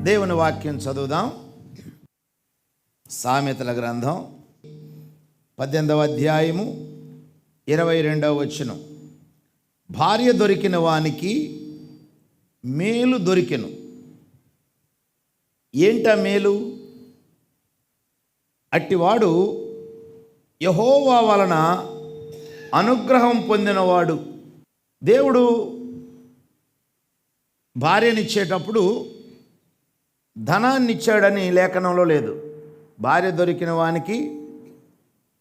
దేవుని వాక్యం చదువుదాం. సామెతల గ్రంథం 18వ అధ్యాయము 22వ వచనం. భార్య దొరికిన వానికి మేలు దొరికెను. ఏంటా మేలు? అట్టివాడు యెహోవా వలన అనుగ్రహం పొందినవాడు. దేవుడు భార్యనిచ్చేటప్పుడు ధనాన్ని ఇచ్చాడని లేఖనంలో లేదు. భార్య దొరికిన వానికి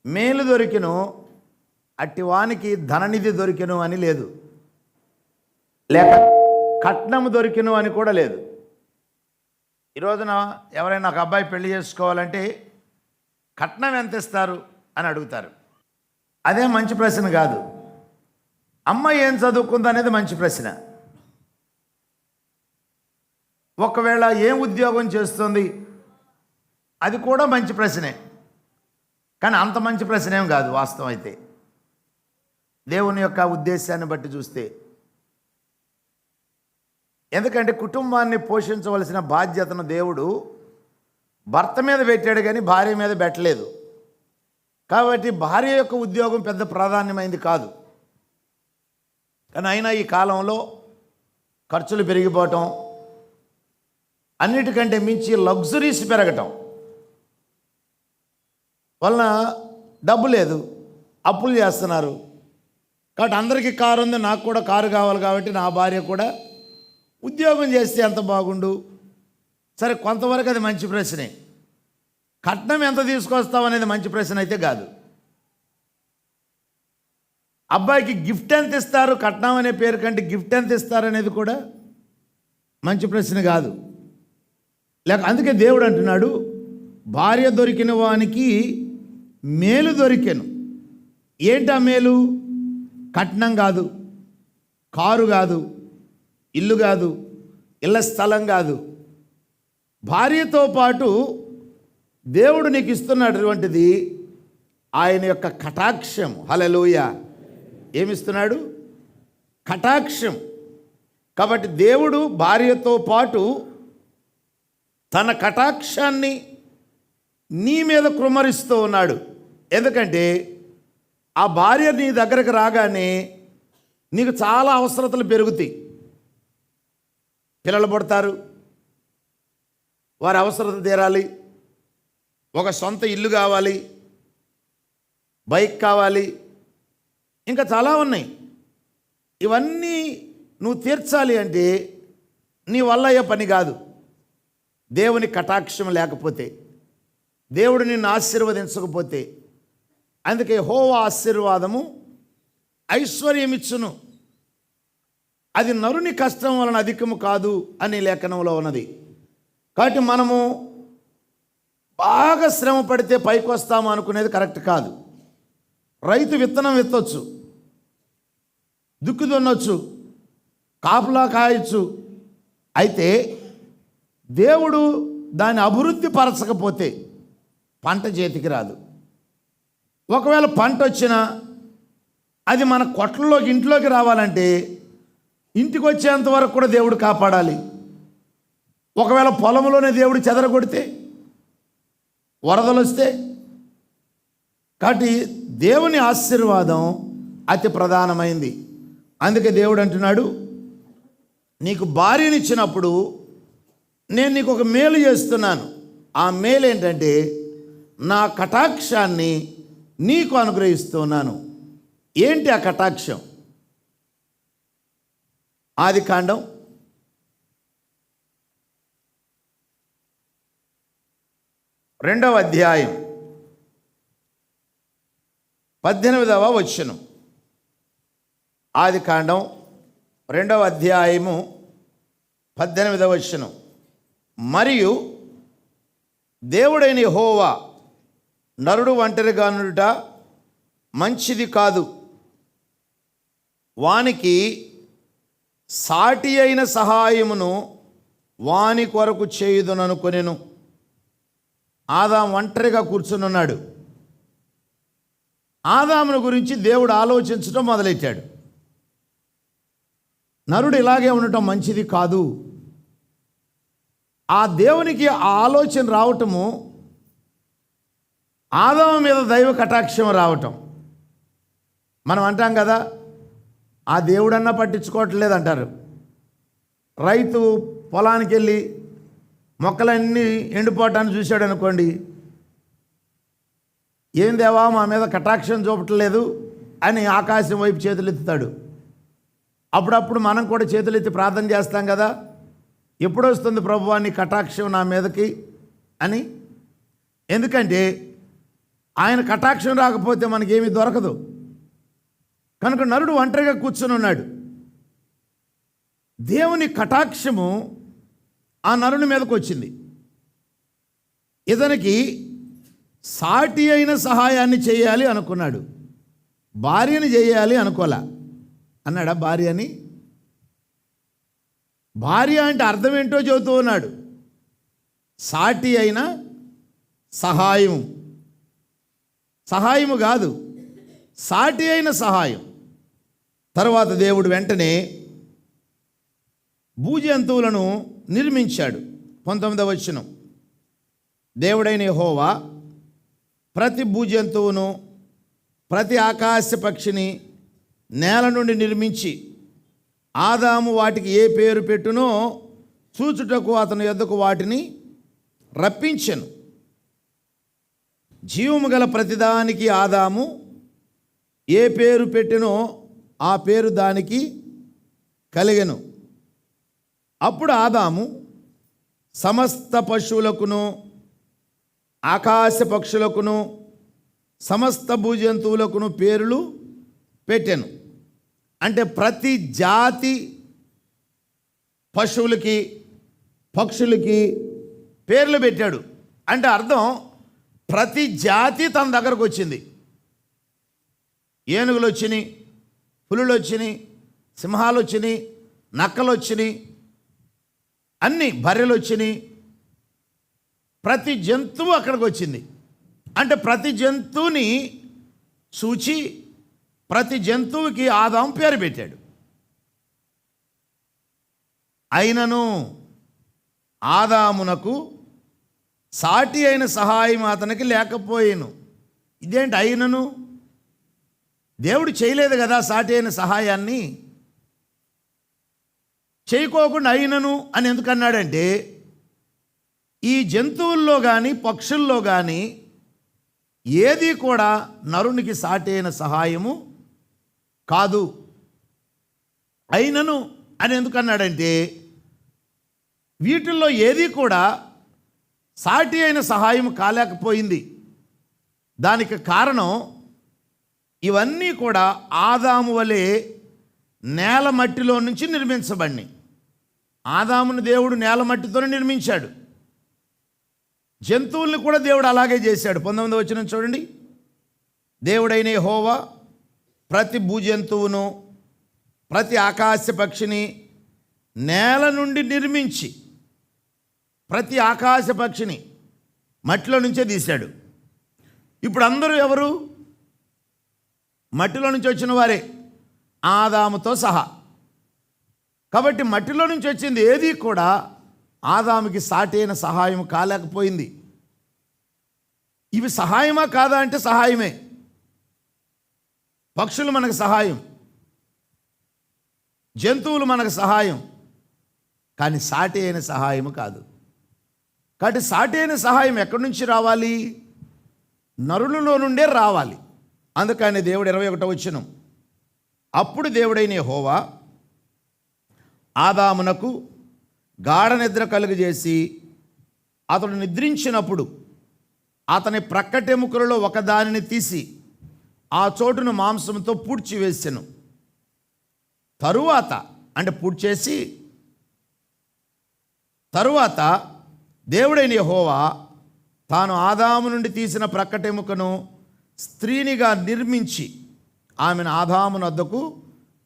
మేలు దొరికెను, అట్టి వానికి ధననిధి దొరికెను అని లేదు, లేక కట్నము దొరికెను అని కూడా లేదు. ఈ రోజున ఎవరైనా ఒక అబ్బాయి పెళ్లి చేసుకోవాలంటే కట్నం ఎంత ఇస్తారు అని అడుగుతారు. అదే మంచి ప్రశ్న కాదు. అమ్మాయి ఏం చదువుకుంది అనేది మంచి ప్రశ్న. ఒకవేళ ఏం ఉద్యోగం చేస్తుంది అది కూడా మంచి ప్రశ్నే, కానీ అంత మంచి ప్రశ్న ఏం కాదు వాస్తవం అయితే. దేవుని యొక్క ఉద్దేశాన్ని బట్టి చూస్తే, ఎందుకంటే కుటుంబాన్ని పోషించవలసిన బాధ్యతను దేవుడు భర్త మీద పెట్టాడు కానీ భార్య మీద పెట్టలేదు. కాబట్టి భార్య యొక్క ఉద్యోగం పెద్ద ప్రాధాన్యమైంది కాదు. కానీ అయినా ఈ కాలంలో ఖర్చులు పెరిగిపోవటం, అన్నిటికంటే మించి లగ్జరీస్ పెరగటం వలన డబ్బు లేదు, అప్పులు చేస్తున్నారు. కాబట్టి అందరికీ కారు ఉంది, నాకు కూడా కారు కావాలి, కాబట్టి నా భార్య కూడా ఉద్యోగం చేస్తే ఎంత బాగుండు. సరే, కొంతవరకు అది మంచి ప్రశ్నే. కట్నం ఎంత తీసుకొస్తావు అనేది మంచి ప్రశ్న అయితే కాదు. అబ్బాయికి గిఫ్ట్ ఎంత ఇస్తారు, కట్నం అనే పేరు కంటే గిఫ్ట్ ఎంత ఇస్తారు అనేది కూడా మంచి ప్రశ్న కాదు. లేక అందుకే దేవుడు అంటున్నాడు, భార్య దొరికిన వానికి మేలు దొరికెను. ఏంటా మేలు? కట్నం కాదు, కారు కాదు, ఇల్లు కాదు, ఇళ్ళ స్థలం కాదు. భార్యతో పాటు దేవుడు నీకు ఇస్తున్నటువంటిది ఆయన యొక్క కటాక్షం. హల్లెలూయా! ఏమిస్తున్నాడు? కటాక్షం. కాబట్టి దేవుడు భార్యతో పాటు తన కటాక్షాన్ని నీ మీద కృమ్మరిస్తూ ఉన్నాడు. ఎందుకంటే ఆ భార్య నీ దగ్గరకు రాగానే నీకు చాలా అవసరతలు పెరుగుతాయి. పిల్లలు పుడతారు, వారి అవసరత తీరాలి, ఒక సొంత ఇల్లు కావాలి, బైక్ కావాలి, ఇంకా చాలా ఉన్నాయి. ఇవన్నీ నువ్వు తీర్చాలి అంటే నీ వల్ల అయ్యే పని కాదు. దేవుని కటాక్షం లేకపోతే, దేవుడు నిన్ను ఆశీర్వదించకపోతే. అందుకే యెహోవా ఆశీర్వాదము ఐశ్వర్యమిచ్చును, అది నరుని కష్టం వలన అధికము కాదు అని లేఖనంలో ఉన్నది. కాబట్టి మనము బాగా శ్రమ పడితే పైకి వస్తాము అనుకునేది కరెక్ట్ కాదు. రైతు విత్తనం విత్తొచ్చు, దుక్కు దున్నొచ్చు, కాపులా కాయచ్చు. అయితే దేవుడు దాన్ని అభివృద్ధి పరచకపోతే పంట చేతికి రాదు. ఒకవేళ పంట వచ్చినా అది మన కొట్లలోకి ఇంట్లోకి రావాలంటే ఇంటికి వచ్చేంత వరకు కూడా దేవుడు కాపాడాలి. ఒకవేళ పొలంలోనే దేవుడు చెదరగొడితే, వరదలు వస్తే. కాబట్టి దేవుని ఆశీర్వాదం అతి ప్రధానమైంది. అందుకే దేవుడు అంటున్నాడు, నీకు భార్యనిచ్చినప్పుడు నేను నీకు ఒక మేలు చేస్తున్నాను. ఆ మేలు ఏంటంటే నా కటాక్షాన్ని నీకు అనుగ్రహిస్తున్నాను. ఏంటి ఆ కటాక్షం? ఆదికాండం 2వ అధ్యాయం 18వ వచనం. ఆదికాండం 2వ అధ్యాయము 18వ వచనం. మరియు దేవుడైన యెహోవా నరుడు ఒంటరిగా నుండుట మంచిది కాదు, వానికి సాటి అయిన సహాయమును వాని కొరకు చేయుదుననుకొనెను. ఆదాము ఒంటరిగా కూర్చునున్నాడు. ఆదామును గురించి దేవుడు ఆలోచించడం మొదలెట్టాడు. నరుడు ఇలాగే ఉండటం మంచిది కాదు. ఆ దేవునికి ఆ ఆలోచన రావటము, ఆదాము మీద దైవ కటాక్షం రావటం. మనం అంటాం కదా, ఆ దేవుడన్నా పట్టించుకోవట్లేదు అంటారు. రైతు పొలానికి వెళ్ళి మొక్కలన్నీ ఎండిపోవటాన్ని చూశాడు అనుకోండి, ఏం దేవా మా మీద కటాక్షం చూపట్లేదు అని ఆకాశం వైపు చేతులెత్తుతాడు. అప్పుడప్పుడు మనం కూడా చేతులెత్తి ప్రార్థన చేస్తాం కదా, ఎప్పుడు వస్తుంది ప్రభువా నీ కటాక్షం నా మీదకి అని. ఎందుకంటే ఆయన కటాక్షం రాకపోతే మనకేమీ దొరకదు. కనుక నరుడు ఒంటరిగా కూర్చొని ఉన్నాడు. దేవుని కటాక్షము ఆ నరుని మీదకు వచ్చింది. ఇతనికి సాటి అయిన సహాయాన్ని చేయాలి అనుకున్నాడు, భార్యని చేయాలి అనుకోలే. అన్నాడా భార్యని? భార్య అంటే అర్థం ఏంటో చెబుతూ ఉన్నాడు. సాటి అయిన సహాయం, సహాయము కాదు, సాటి అయిన సహాయం. తర్వాత దేవుడు వెంటనే భూజంతువులను నిర్మించాడు. 19వ వచనం, దేవుడైన యెహోవా ప్రతి భూజంతువును ప్రతి ఆకాశ పక్షిని నేల నుండి నిర్మించి ఆదాము వాటికి ఏ పేరు పెట్టునో చూచుటకు అతని యొద్దకు వాటిని రప్పించెను. జీవము గల ప్రతిదానికి ఆదాము ఏ పేరు పెట్టెనో ఆ పేరు దానికి కలిగెను. అప్పుడు ఆదాము సమస్త పశువులకును ఆకాశ పక్షులకును సమస్త భూజంతువులకును పేర్లు పెట్టెను. అంటే ప్రతి జాతి పశువులకి పక్షులకి పేర్లు పెట్టాడు. అంటే అర్థం, ప్రతి జాతి తన దగ్గరకు వచ్చింది. ఏనుగులు వచ్చినాయి, పులులు వచ్చినాయి, సింహాలు వచ్చినాయి, నక్కలు వచ్చినాయి, అన్ని బర్రెలు వచ్చినాయి, ప్రతి జంతువు అక్కడికి వచ్చింది. అంటే ప్రతి జంతువుని చూచి ప్రతి జంతువుకి ఆదాము పేరు పెట్టాడు. అయినను ఆదామునకు సాటి అయిన సహాయం అతనికి లేకపోయేను. ఇదేంటి అయినను? దేవుడు చేయలేదు కదా సాటి అయిన సహాయాన్ని. చేయకోకుండా అయినను అని ఎందుకన్నాడంటే, ఈ జంతువుల్లో కానీ పక్షుల్లో కానీ ఏది కూడా నరునికి సాటి అయిన సహాయము కాదు. అయినను అని ఎందుకన్నాడంటే, వీటిల్లో ఏది కూడా సాటి అయిన సహాయం కాలేకపోయింది. దానికి కారణం, ఇవన్నీ కూడా ఆదాము వలె నేల మట్టిలో నుంచి నిర్మించబడినాయి. ఆదామును దేవుడు నేల మట్టితోనే నిర్మించాడు. జంతువుల్ని కూడా దేవుడు అలాగే చేశాడు. 19వ వచనం చూడండి, దేవుడైన యెహోవా ప్రతి భూజంతువును ప్రతి ఆకాశ పక్షిని నేల నుండి నిర్మించి, ప్రతి ఆకాశ పక్షిని మట్టిలో నుంచే తీశాడు. ఇప్పుడు అందరూ ఎవరు? మట్టిలో నుంచి వచ్చిన వారే, ఆదాముతో సహా. కాబట్టి మట్టిలో నుంచి వచ్చింది ఏది కూడా ఆదాముకి సాటి అయిన సహాయం కాలేకపోయింది. ఇవి సహాయమా కాదా అంటే సహాయమే. పక్షులు మనకు సహాయం, జంతువులు మనకు సహాయం, కానీ సాటి అయిన సహాయం కాదు. కాబట్టి సాటి అయిన సహాయం ఎక్కడి నుంచి రావాలి? నరులలో నుండే రావాలి. అందుకని దేవుడు 21వ వచనం, అప్పుడు దేవుడైన యెహోవా ఆదామునకు గాఢ నిద్ర కలుగజేసి అతడు నిద్రించినప్పుడు అతని ప్రక్కటెముకలలో ఒకదానిని తీసి ఆ చోటును మాంసంతో పూడ్చివేసెను. తరువాత అంటే పూడ్చేసి తరువాత దేవుడైన యెహోవా తాను ఆదాము నుండి తీసిన ప్రక్కటెముకను స్త్రీనిగా నిర్మించి ఆమెను ఆదాము వద్దకు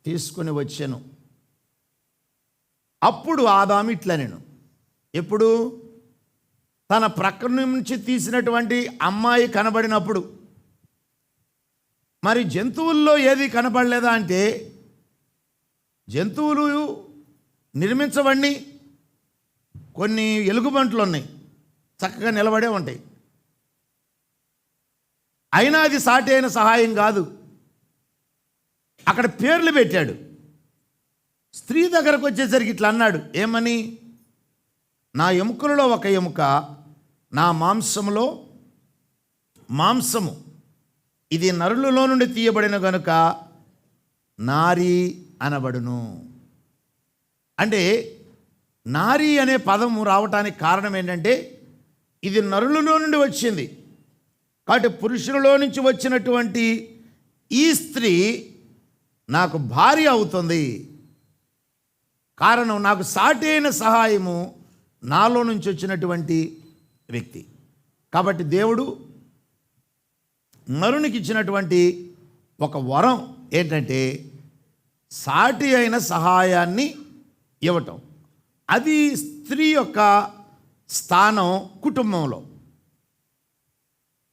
తీసుకుని వచ్చెను. అప్పుడు ఆదాము ఇట్లా నేను ఎప్పుడు తన ప్రక్క నుంచి తీసినటువంటి అమ్మాయి కనబడినప్పుడు, మరి జంతువుల్లో ఏది కనబడలేదా అంటే, జంతువులు నిర్మించబడి కొన్ని ఎలుగుబంట్లు ఉన్నాయి, చక్కగా నిలబడే ఉంటాయి. అయినా అది సాటి అయిన సహాయం కాదు. అక్కడ పేర్లు పెట్టాడు. స్త్రీ దగ్గరకు వచ్చేసరికి ఇట్లా అన్నాడు, ఏమని? నా ఎముకలలో ఒక ఎముక, నా మాంసములో మాంసము, ఇది నరులలో నుండి తీయబడిన గనుక నారీ అనబడును. అంటే నారీ అనే పదము రావటానికి కారణం ఏంటంటే ఇది నరులలో నుండి వచ్చింది కాబట్టి పురుషులలో నుంచి వచ్చినటువంటి ఈ స్త్రీ నాకు భార్య అవుతుంది. కారణం నాకు సాటి అయిన సహాయము నాలో నుంచి వచ్చినటువంటి వ్యక్తి. కాబట్టి దేవుడు నరునికి ఇచ్చినటువంటి ఒక వరం ఏంటంటే సాటి అయిన సహాయాన్ని ఇవ్వటం. అది స్త్రీ యొక్క స్థానం కుటుంబంలో.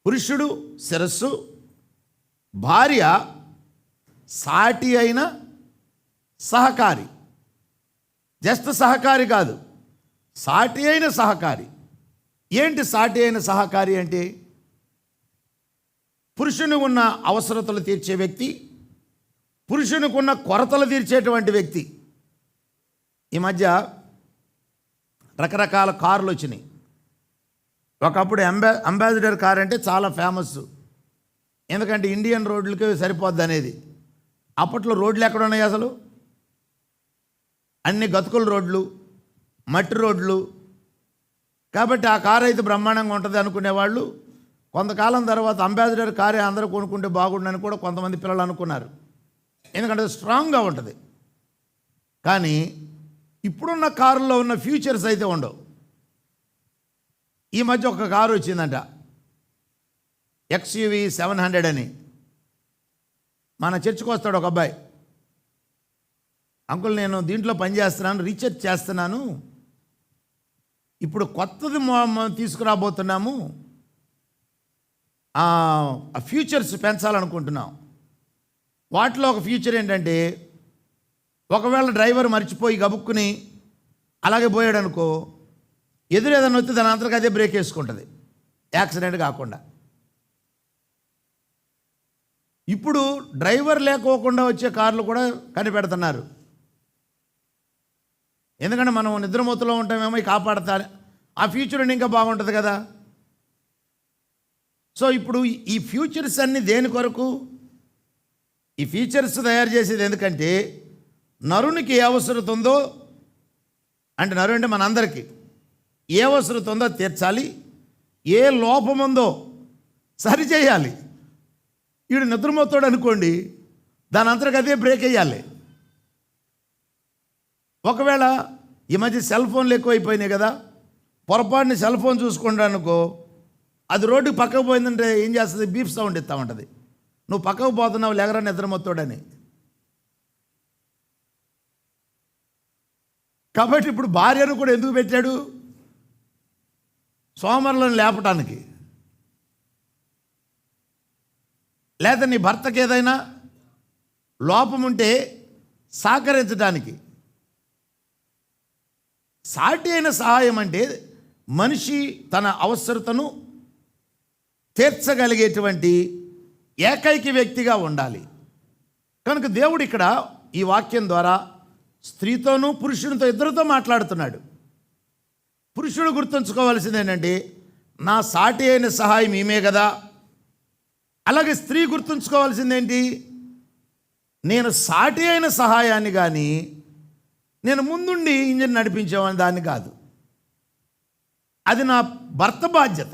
పురుషుడు శిరస్సు, భార్య సాటి అయిన సహకారి. జస్ట్ సహకారి కాదు, సాటి అయిన సహకారి. ఏంటి సాటి అయిన సహకారి అంటే? పురుషునికి ఉన్న అవసరతలు తీర్చే వ్యక్తి, పురుషునికి ఉన్న కొరతలు తీర్చేటువంటి వ్యక్తి. ఈ మధ్య రకరకాల కార్లు వచ్చినాయి. ఒకప్పుడు అంబాసిడర్ కార్ అంటే చాలా ఫేమస్, ఎందుకంటే ఇండియన్ రోడ్లకి సరిపోద్ది అనేది. అప్పట్లో రోడ్లు ఎక్కడ ఉన్నాయి అసలు? అన్ని గతుకుల రోడ్లు, మట్టి రోడ్లు. కాబట్టి ఆ కారు అయితే బ్రహ్మాండంగా ఉంటుంది అనుకునేవాళ్ళు. కొంతకాలం తర్వాత అంబాసిడర్ కారే అందరూ కొనుక్కుంటే బాగుండని కూడా కొంతమంది పిల్లలు అనుకున్నారు, ఎందుకంటే స్ట్రాంగ్గా ఉంటుంది. కానీ ఇప్పుడున్న కారులో ఉన్న ఫ్యూచర్స్ అయితే ఉండవు. ఈ మధ్య ఒక కారు వచ్చిందంట, XUV 700 అని. మన చర్చికి వస్తాడు ఒక అబ్బాయి, అంకుల్ నేను దీంట్లో పనిచేస్తున్నాను, రీసెర్చ్ చేస్తున్నాను, ఇప్పుడు కొత్తది తీసుకురాబోతున్నాము, ఆ ఫ్యూచర్స్ పెంచాలనుకుంటున్నాం. వాటిలో ఒక ఫ్యూచర్ ఏంటంటే ఒకవేళ డ్రైవర్ మర్చిపోయి గబుక్కుని అలాగే పోయాడు అనుకో, ఎదురు ఏదైనా వస్తే దాని అంతరకు అదే బ్రేక్ వేసుకుంటుంది, యాక్సిడెంట్ కాకుండా. ఇప్పుడు డ్రైవర్ లేకోకుండా వచ్చే కార్లు కూడా కనిపెడుతున్నారు. ఎందుకంటే మనం నిద్రమత్తులో ఉంటామేమో కాపాడతా, ఆ ఫ్యూచర్ ఇంకా బాగుంటుంది కదా. సో ఇప్పుడు ఈ ఫ్యూచర్స్ అన్నీ దేని కొరకు? ఈ ఫీచర్స్ తయారు చేసేది ఎందుకంటే నరునికి ఏ అవసరం ఉందో, అంటే నరు అంటే మనందరికీ ఏ అవసరం ఉందో తీర్చాలి, ఏ లోపం ఉందో సరిచేయాలి. వీడు నిద్రమోతాడు అనుకోండి, దాని అంతరకు అదే బ్రేక్ వేయాలి. ఒకవేళ ఈ మధ్య సెల్ ఫోన్లు ఎక్కువైపోయినాయి కదా, పొరపాటుని సెల్ ఫోన్ చూసుకుంటా అనుకో, అది రోడ్డుకి పక్కకు పోయిందంటే ఏం చేస్తుంది? బీప్ సౌండ్ ఇస్తూ ఉంటుంది, నువ్వు పక్కకు పోతున్నావు లేగరా నిద్రమోతాడని. కాబట్టి ఇప్పుడు భార్యను కూడా ఎందుకు పెట్టాడు? సోమరులను లేపటానికి, లేదా నీ భర్తకి ఏదైనా లోపం ఉంటే సహకరించడానికి. సాటి అయిన సహాయం అంటే మనిషి తన అవసరతను తీర్చగలిగేటువంటి ఏకైక వ్యక్తిగా ఉండాలి. కనుక దేవుడు ఇక్కడ ఈ వాక్యం ద్వారా స్త్రీతోనూ పురుషునితో ఇద్దరితో మాట్లాడుతున్నాడు. పురుషుడు గుర్తుంచుకోవాల్సింది ఏంటంటే నా సాటి అయిన సహాయం ఈమె కదా. అలాగే స్త్రీ గుర్తుంచుకోవాల్సిందేంటి? నేను సాటి అయిన సహాయాన్ని కానీ నేను ముందుండి ఇంజిన్ నడిపించేవాడిని దాన్ని కాదు. అది నా భర్త బాధ్యత,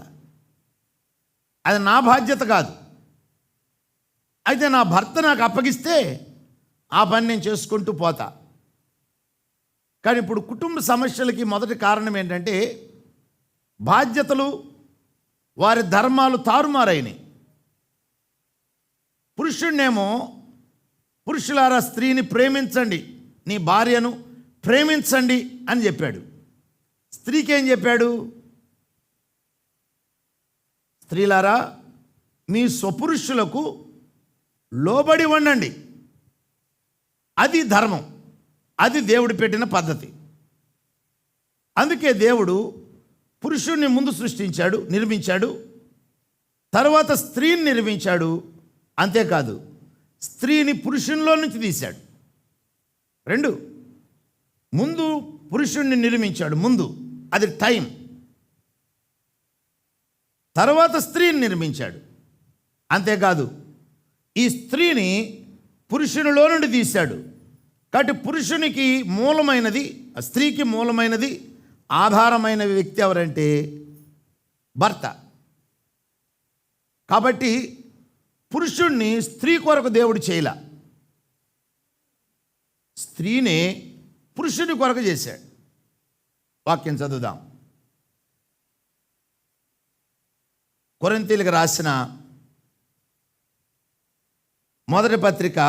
అది నా బాధ్యత కాదు. అయితే నా భర్త నాకు అప్పగిస్తే ఆ పని నేను చేసుకుంటూ పోతా. కానీ ఇప్పుడు కుటుంబ సమస్యలకి మొదటి కారణం ఏంటంటే బాధ్యతలు, వారి ధర్మాలు తారుమారైనవి. పురుషుడినేమో పురుషులారా స్త్రీని ప్రేమించండి, నీ భార్యను ప్రేమించండి అని చెప్పాడు. స్త్రీకి ఏం చెప్పాడు? స్త్రీలారా మీ స్వపురుషులకు లోబడి ఉండండి, అది ధర్మం, అది దేవుడు పెట్టిన పద్ధతి. అందుకే దేవుడు పురుషుణ్ణి ముందు సృష్టించాడు, నిర్మించాడు. తర్వాత స్త్రీని నిర్మించాడు. అంతేకాదు, స్త్రీని పురుషునిలో నుంచి తీశాడు. రెండు, ముందు పురుషుణ్ణి నిర్మించాడు, ముందు అది టైం. తర్వాత స్త్రీని నిర్మించాడు. అంతేకాదు, ఈ స్త్రీని పురుషునిలో నుండి తీశాడు. కాబట్టి పురుషునికి మూలమైనది, స్త్రీకి మూలమైనది, ఆధారమైన వ్యక్తి ఎవరంటే భర్త. కాబట్టి పురుషుణ్ణి స్త్రీ కొరకు దేవుడు చేయలా, స్త్రీనే పురుషుని కొరకు చేశాడు. వాక్యం చదువుదాం. కొరింథీయులకు రాసిన మొదటి పత్రిక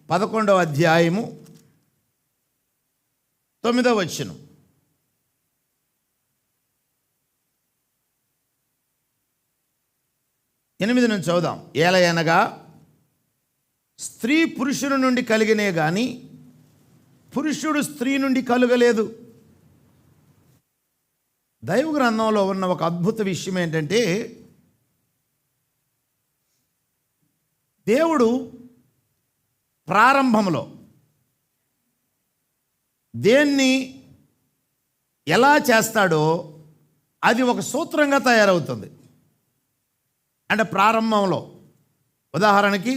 11వ అధ్యాయము 9వ వచనం. ఎనిమిది నుంచి చదువుదాం. ఏలయనగా స్త్రీ పురుషుని నుండి కలిగినే గాని పురుషుడు స్త్రీ నుండి కలుగలేదు. దైవ గ్రంథంలో ఉన్న ఒక అద్భుత విషయం ఏంటంటే, దేవుడు ప్రారంభంలో దేన్ని ఎలా చేస్తాడో అది ఒక సూత్రంగా తయారవుతుంది. అంటే ప్రారంభంలో ఉదాహరణకి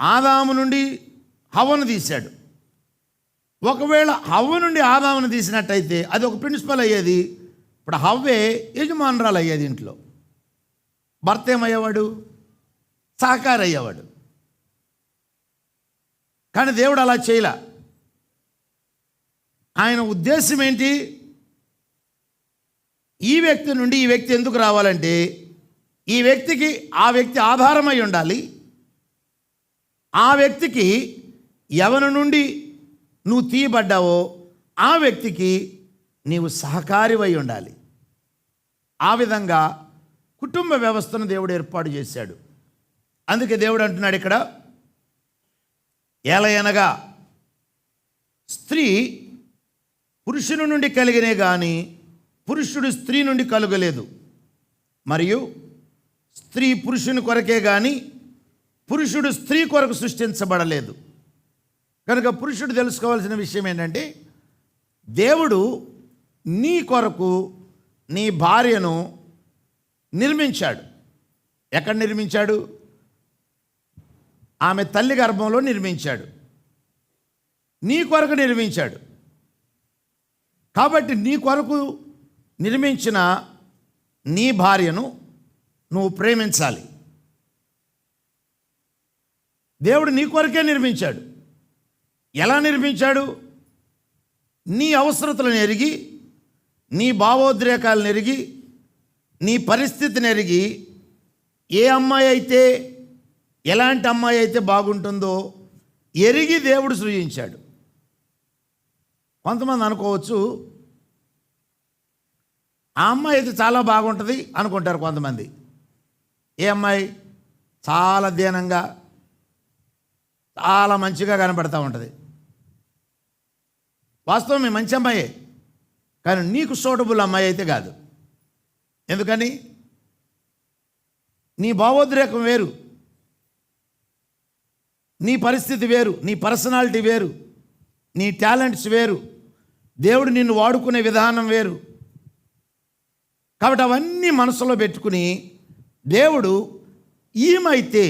ఆదాము నుండి హవ్వను తీశాడు. ఒకవేళ హవ్వ నుండి ఆదామును తీసినట్టయితే అది ఒక ప్రిన్సిపల్ అయ్యేది. ఇప్పుడు హవ్వే యజమానురాలు అయ్యేది ఇంట్లో. భర్త ఏమయ్యేవాడు? సహకారి అయ్యేవాడు. కానీ దేవుడు అలా చేయలే. ఆయన ఉద్దేశం ఏంటి? ఈ వ్యక్తి నుండి ఈ వ్యక్తి ఎందుకు రావాలంటే ఈ వ్యక్తికి ఆ వ్యక్తి ఆధారమై ఉండాలి. ఆ వ్యక్తికి ఎవరి నుండి నువ్వు తీయబడ్డావో ఆ వ్యక్తికి నీవు సహకారివై ఉండాలి. ఆ విధంగా కుటుంబ వ్యవస్థను దేవుడు ఏర్పాటు చేశాడు. అందుకే దేవుడు అంటున్నాడు ఇక్కడ, ఏలయనగా స్త్రీ పురుషుని నుండి కలిగినే గాని పురుషుడు స్త్రీ నుండి కలుగలేదు. మరియు స్త్రీ పురుషుని కొరకే గాని పురుషుడు స్త్రీ కొరకు సృష్టించబడలేదు. కనుక పురుషుడు తెలుసుకోవాల్సిన విషయం ఏంటంటే, దేవుడు నీ కొరకు నీ భార్యను నిర్మించాడు. ఎక్కడ నిర్మించాడు? ఆమె తల్లి గర్భంలో నిర్మించాడు. నీ కొరకు నిర్మించాడు. కాబట్టి నీ కొరకు నిర్మించిన నీ భార్యను నువ్వు ప్రేమించాలి. దేవుడు నీ కొరకే నిర్మించాడు. ఎలా నిర్మించాడు? నీ అవసరతలను ఎరిగి, నీ భావోద్రేకాలను ఎరిగి, నీ పరిస్థితిని ఎరిగి, ఏ అమ్మాయి అయితే, ఎలాంటి అమ్మాయి అయితే బాగుంటుందో ఎరిగి దేవుడు సృజించాడు. కొంతమంది అనుకోవచ్చు, ఆ అమ్మాయి అయితే చాలా బాగుంటుంది అనుకుంటారు కొంతమంది. ఏ అమ్మాయి? చాలా దీనంగా, చాలా మంచిగా కనపడతా ఉంటుంది. వాస్తవమే, మంచి అమ్మాయే. కానీ నీకు సూటబుల్ అమ్మాయి అయితే కాదు. ఎందుకని? నీ భావోద్రేకం వేరు, నీ పరిస్థితి వేరు, నీ పర్సనాలిటీ వేరు, నీ టాలెంట్స్ వేరు, దేవుడు నిన్ను వాడుకునే విధానం వేరు. కాబట్టి అవన్నీ మనసులో పెట్టుకుని దేవుడు ఈమైతే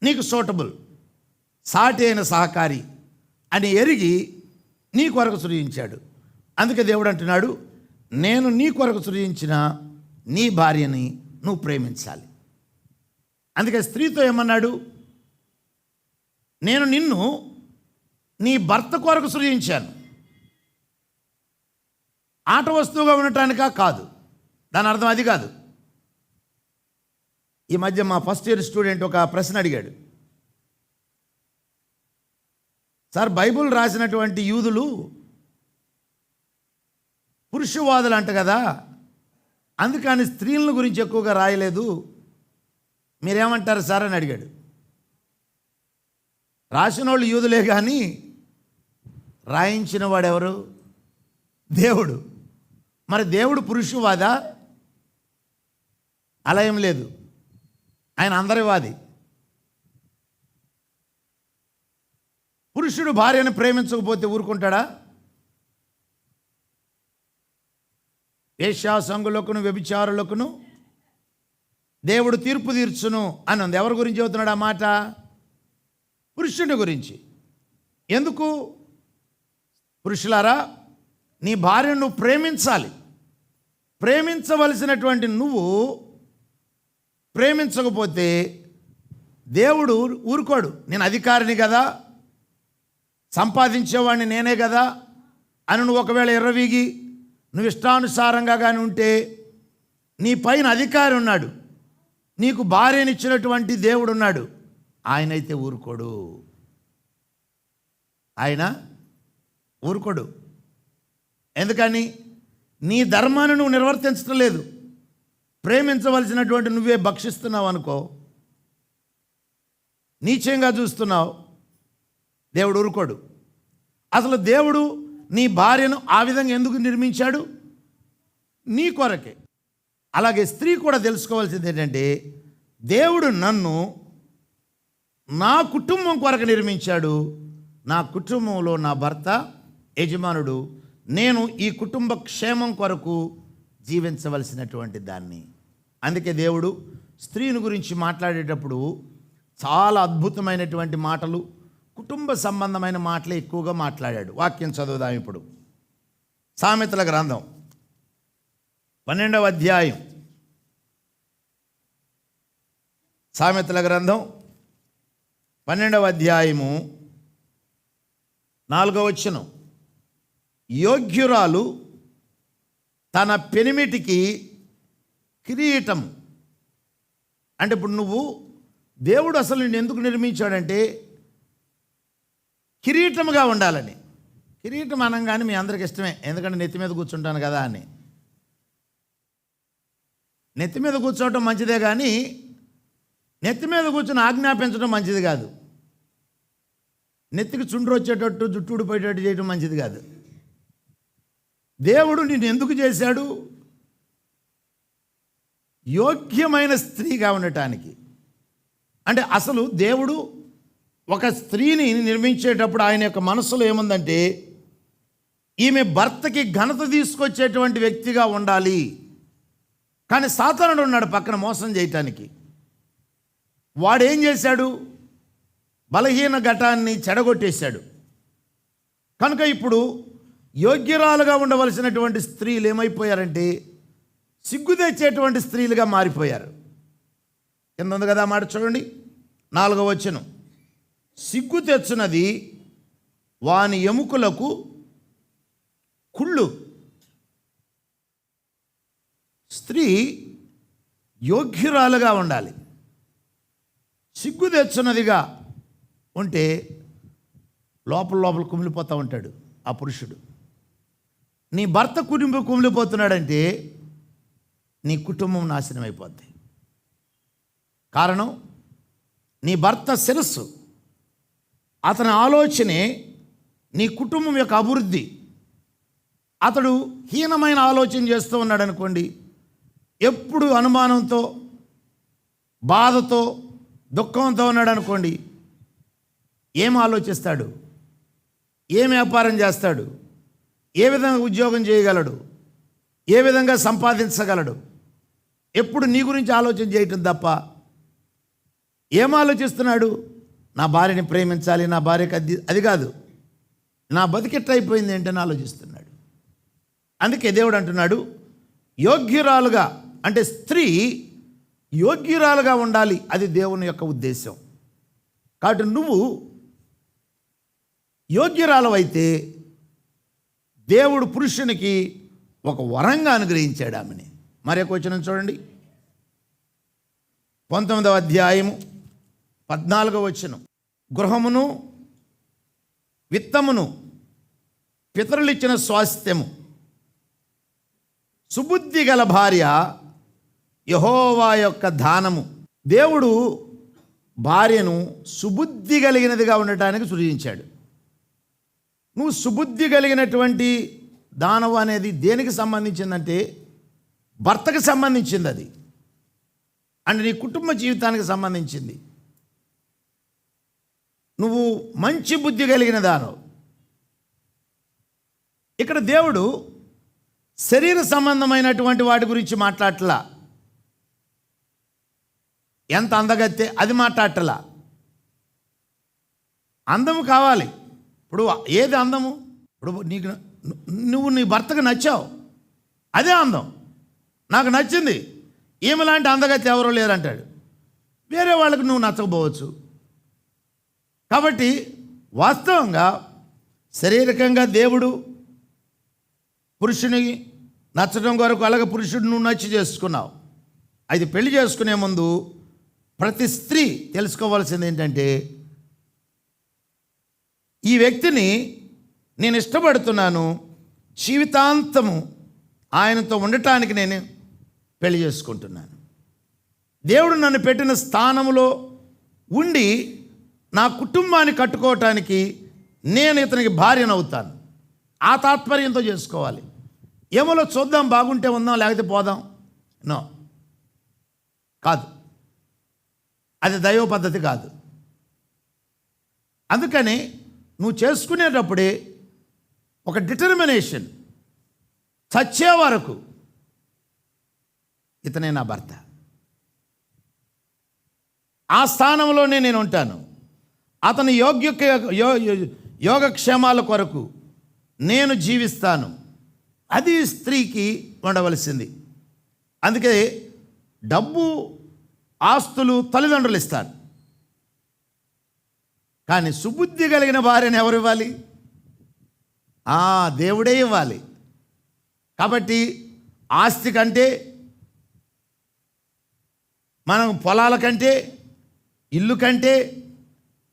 నీకు సూటబుల్, సాటి అయిన సహకారి అని ఎరిగి నీ కొరకు సృజించాడు. అందుకే దేవుడు అంటున్నాడు, నేను నీ కొరకు సృజించిన నీ భార్యని నువ్వు ప్రేమించాలి. అందుకే స్త్రీతో ఏమన్నాడు? నేను నిన్ను నీ భర్త కొరకు సృజించాను. ఆట వస్తువుగా ఉండటానికా? కాదు. దాని అర్థం అది కాదు. ఈ మధ్య మా ఫస్ట్ ఇయర్ స్టూడెంట్ ఒక ప్రశ్న అడిగాడు. సార్, బైబుల్ రాసినటువంటి యూదులు పురుషవాదులు అంట కదా, అందుకని స్త్రీల గురించి ఎక్కువగా రాయలేదు, మీరేమంటారు సార్ అని అడిగాడు. రాసిన వాళ్ళు యూదులే కానీ రాయించిన వాడెవరు? దేవుడు. మరి దేవుడు పురుషువాదా? అలా ఏం లేదు, ఆయన అందరి వాది. పురుషుడు భార్యను ప్రేమించకపోతే ఊరుకుంటాడా? వేశ్యాసంగులకును వ్యభిచారులకును దేవుడు తీర్పు తీర్చును అని ఉంది. ఎవరి గురించి చెబుతున్నాడు ఆ మాట? పురుషుని గురించి. ఎందుకు? పురుషులారా, నీ భార్యను నువ్వు ప్రేమించాలి. ప్రేమించవలసినటువంటి నువ్వు ప్రేమించకపోతే దేవుడు ఊరుకోడు. నేను అధికారిని కదా, సంపాదించేవాడిని నేనే కదా అని నువ్వు ఒకవేళ ఎర్రవీగి నువ్వు ఇష్టానుసారంగా కానీ ఉంటే, నీ పైన అధికారి ఉన్నాడు, నీకు భార్యనిచ్చినటువంటి దేవుడు ఉన్నాడు, ఆయనైతే ఊరుకోడు. ఆయన ఊరుకోడు. ఎందుకని? నీ ధర్మాన్ని నువ్వు నిర్వర్తించడం లేదు. ప్రేమించవలసినటువంటి నువ్వే భక్షిస్తున్నావు అనుకో, నీచంగా చూస్తున్నావు, దేవుడు ఊరుకోడు. అసలు దేవుడు నీ భార్యను ఆ విధంగా ఎందుకు నిర్మించాడు? నీ కొరకే. అలాగే స్త్రీ కూడా తెలుసుకోవాల్సింది ఏంటంటే, దేవుడు నన్ను నా కుటుంబం కొరకు నిర్మించాడు. నా కుటుంబంలో నా భర్త యజమానుడు, నేను ఈ కుటుంబ క్షేమం కొరకు జీవించవలసినటువంటి దాన్ని. అందుకే దేవుడు స్త్రీని గురించి మాట్లాడేటప్పుడు చాలా అద్భుతమైనటువంటి మాటలు, కుటుంబ సంబంధమైన మాటలే ఎక్కువగా మాట్లాడాడు. వాక్యం చదువుదాం ఇప్పుడు. సామెతల గ్రంథం 12వ అధ్యాయం. సామెతల గ్రంథం 12వ అధ్యాయము 4వ వచనం. యోగ్యురాలు తన పెనిమిటికి కిరీటం. అంటే ఇప్పుడు నువ్వు, దేవుడు అసలు నిన్ను ఎందుకు నిర్మించాడంటే కిరీటముగా ఉండాలని. కిరీటం అనగానే మీ అందరికి ఇష్టమే, ఎందుకంటే నెత్తి మీద కూర్చుంటాను కదా అని. నెత్తి మీద కూర్చోవటం మంచిదే, కానీ నెత్తి మీద కూర్చొని ఆజ్ఞాపించడం మంచిది కాదు. నెత్తికి చుండ్రు వచ్చేటట్టు, జుట్టు ఊడిపోయేటట్టు చేయడం మంచిది కాదు. దేవుడు నిన్ను ఎందుకు చేశాడు? యోగ్యమైన స్త్రీగా ఉండటానికి. అంటే అసలు దేవుడు ఒక స్త్రీని నిర్మించేటప్పుడు ఆయన యొక్క మనసులో ఏముందంటే, ఈమె భర్తకి ఘనత తీసుకొచ్చేటువంటి వ్యక్తిగా ఉండాలి. కానీ సాతానుడు ఉన్నాడు పక్కన మోసం చేయటానికి. వాడేం చేశాడు? బలహీన ఘటాన్ని చెడగొట్టేశాడు. కనుక ఇప్పుడు యోగ్యురాలుగా ఉండవలసినటువంటి స్త్రీలు ఏమైపోయారంటే సిగ్గు తెచ్చేటువంటి స్త్రీలుగా మారిపోయారు. కింద ఉంది కదా మాట చూడండి, 4వ వచనం. సిగ్గు తెచ్చున్నది వాని ఎముకలకు కుళ్ళు. స్త్రీ యోగ్యురాలుగా ఉండాలి. సిగ్గు తెచ్చున్నదిగా ఉంటే లోపల కుమిలిపోతూ ఉంటాడు ఆ పురుషుడు. నీ భర్త కుమిలిపోతున్నాడంటే నీ కుటుంబం నాశనం అయిపోద్ది. కారణం, నీ భర్త శిరస్సు, అతని ఆలోచనే నీ కుటుంబం యొక్క అభివృద్ధి. అతడు హీనమైన ఆలోచన చేస్తూ ఉన్నాడు అనుకోండి, ఎప్పుడు అనుమానంతో, బాధతో, దుఃఖంతో ఉన్నాడు అనుకోండి, ఏం ఆలోచిస్తాడు? ఏం వ్యాపారం చేస్తాడు? ఏ విధంగా ఉద్యోగం చేయగలడు? ఏ విధంగా సంపాదించగలడు? ఎప్పుడు నీ గురించి ఆలోచన చేయటం తప్ప ఏం ఆలోచిస్తున్నాడు? నా భార్యని ప్రేమించాలి, నా భార్యకి అది కాదు, నా బతికెట్టయిపోయింది ఏంటని ఆలోచిస్తున్నాడు. అందుకే దేవుడు అంటున్నాడు, యోగ్యురాలుగా, అంటే స్త్రీ యోగ్యురాలుగా ఉండాలి. అది దేవుని యొక్క ఉద్దేశం. కాబట్టి నువ్వు యోగ్యురాలవైతే దేవుడు పురుషునికి ఒక వరంగా అనుగ్రహించాడు ఆమెని. మరొక వచనం చూడండి, 19వ అధ్యాయము 14వ వచనం. గృహమును విత్తమును పితరులిచ్చిన స్వాస్థ్యము, సుబుద్ధి గల భార్య యెహోవా యొక్క దానము. దేవుడు భార్యను సుబుద్ధి కలిగినదిగా ఉండటానికి సృజించాడు. నువ్వు సుబుద్ధి కలిగినటువంటి దానం అనేది దేనికి సంబంధించిందంటే భర్తకు సంబంధించింది. అది అంటే నీ కుటుంబ జీవితానికి సంబంధించింది. నువ్వు మంచి బుద్ధి కలిగిన దానం. ఇక్కడ దేవుడు శరీర సంబంధమైనటువంటి వాటి గురించి మాట్లాడట్లా. ఎంత అందగత్తే అది మాట్లాడటలా. అందము కావాలి. ఇప్పుడు ఏది అందము? ఇప్పుడు నువ్వు నీ భర్తకు నచ్చావు, అదే అందం. నాకు నచ్చింది, ఈమె లాంటి అందగత్తే ఎవరో లేరంటాడు. వేరే వాళ్ళకి నువ్వు నచ్చకపోవచ్చు. కాబట్టి వాస్తవంగా శారీరకంగా దేవుడు పురుషుని నచ్చడం కొరకు, అలాగే పురుషుడు నువ్వు నచ్చి చేసుకున్నావు. అది పెళ్లి చేసుకునే ముందు ప్రతి స్త్రీ తెలుసుకోవాల్సింది ఏంటంటే, ఈ వ్యక్తిని నేను ఇష్టపడుతున్నాను, జీవితాంతము ఆయనతో ఉండటానికి నేను పెళ్లి చేసుకుంటున్నాను. దేవుడు నన్ను పెట్టిన స్థానంలో ఉండి నా కుటుంబాన్ని కట్టుకోవటానికి నేను ఇతనికి భార్యనవుతాను. ఆ తాత్పర్యంతో చేసుకోవాలి. ఏమోలో చూద్దాం, బాగుంటే ఉందాం, లేకపోతే పోదాం, నో, కాదు. అది దైవ పద్ధతి కాదు. అందుకని నువ్వు చేసుకునేటప్పుడే ఒక డిటర్మినేషన్, చచ్చే వరకు ఇతనే నా భర్త, ఆ స్థానంలోనే నేను ఉంటాను, అతని యోగక్షేమాల కొరకు నేను జీవిస్తాను. అది స్త్రీకి ఉండవలసింది. అందుకే డబ్బు, ఆస్తులు తల్లిదండ్రులు ఇస్తారు, కానీ సుబుద్ధి కలిగిన భార్యను ఎవరు ఇవ్వాలి? దేవుడే ఇవ్వాలి. కాబట్టి ఆస్తి కంటే, మనం పొలాల కంటే, ఇల్లు కంటే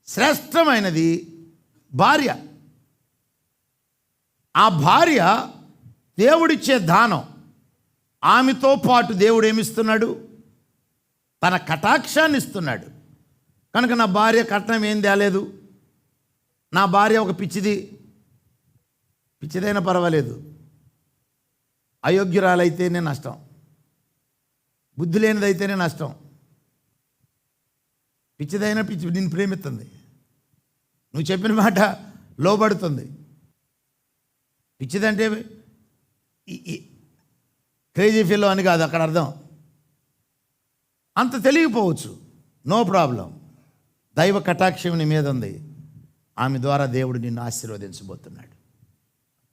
శ్రేష్టమైనది భార్య. ఆ భార్య దేవుడిచ్చే దానం. ఆమెతో పాటు దేవుడు ఏమిస్తున్నాడు? తన కటాక్షాన్ని ఇస్తున్నాడు. కనుక నా భార్య కట్నం ఏం తేలేదు, నా భార్య ఒక పిచ్చిదైనా పర్వాలేదు, అయోగ్యురాలైతేనే నష్టం, బుద్ధి లేనిదైతేనే నష్టం. పిచ్చిదైనా నిన్ను ప్రేమిస్తుంది, నువ్వు చెప్పిన మాట లోబడుతుంది. పిచ్చిదంటే క్రేజీ ఫీల్ అని కాదు అక్కడ అర్థం. అంత తెలియకపోవచ్చు, నో ప్రాబ్లం. దైవ కటాక్షం నీ మీద ఉంది. ఆమె ద్వారా దేవుడు నిన్ను ఆశీర్వదించబోతున్నాడు,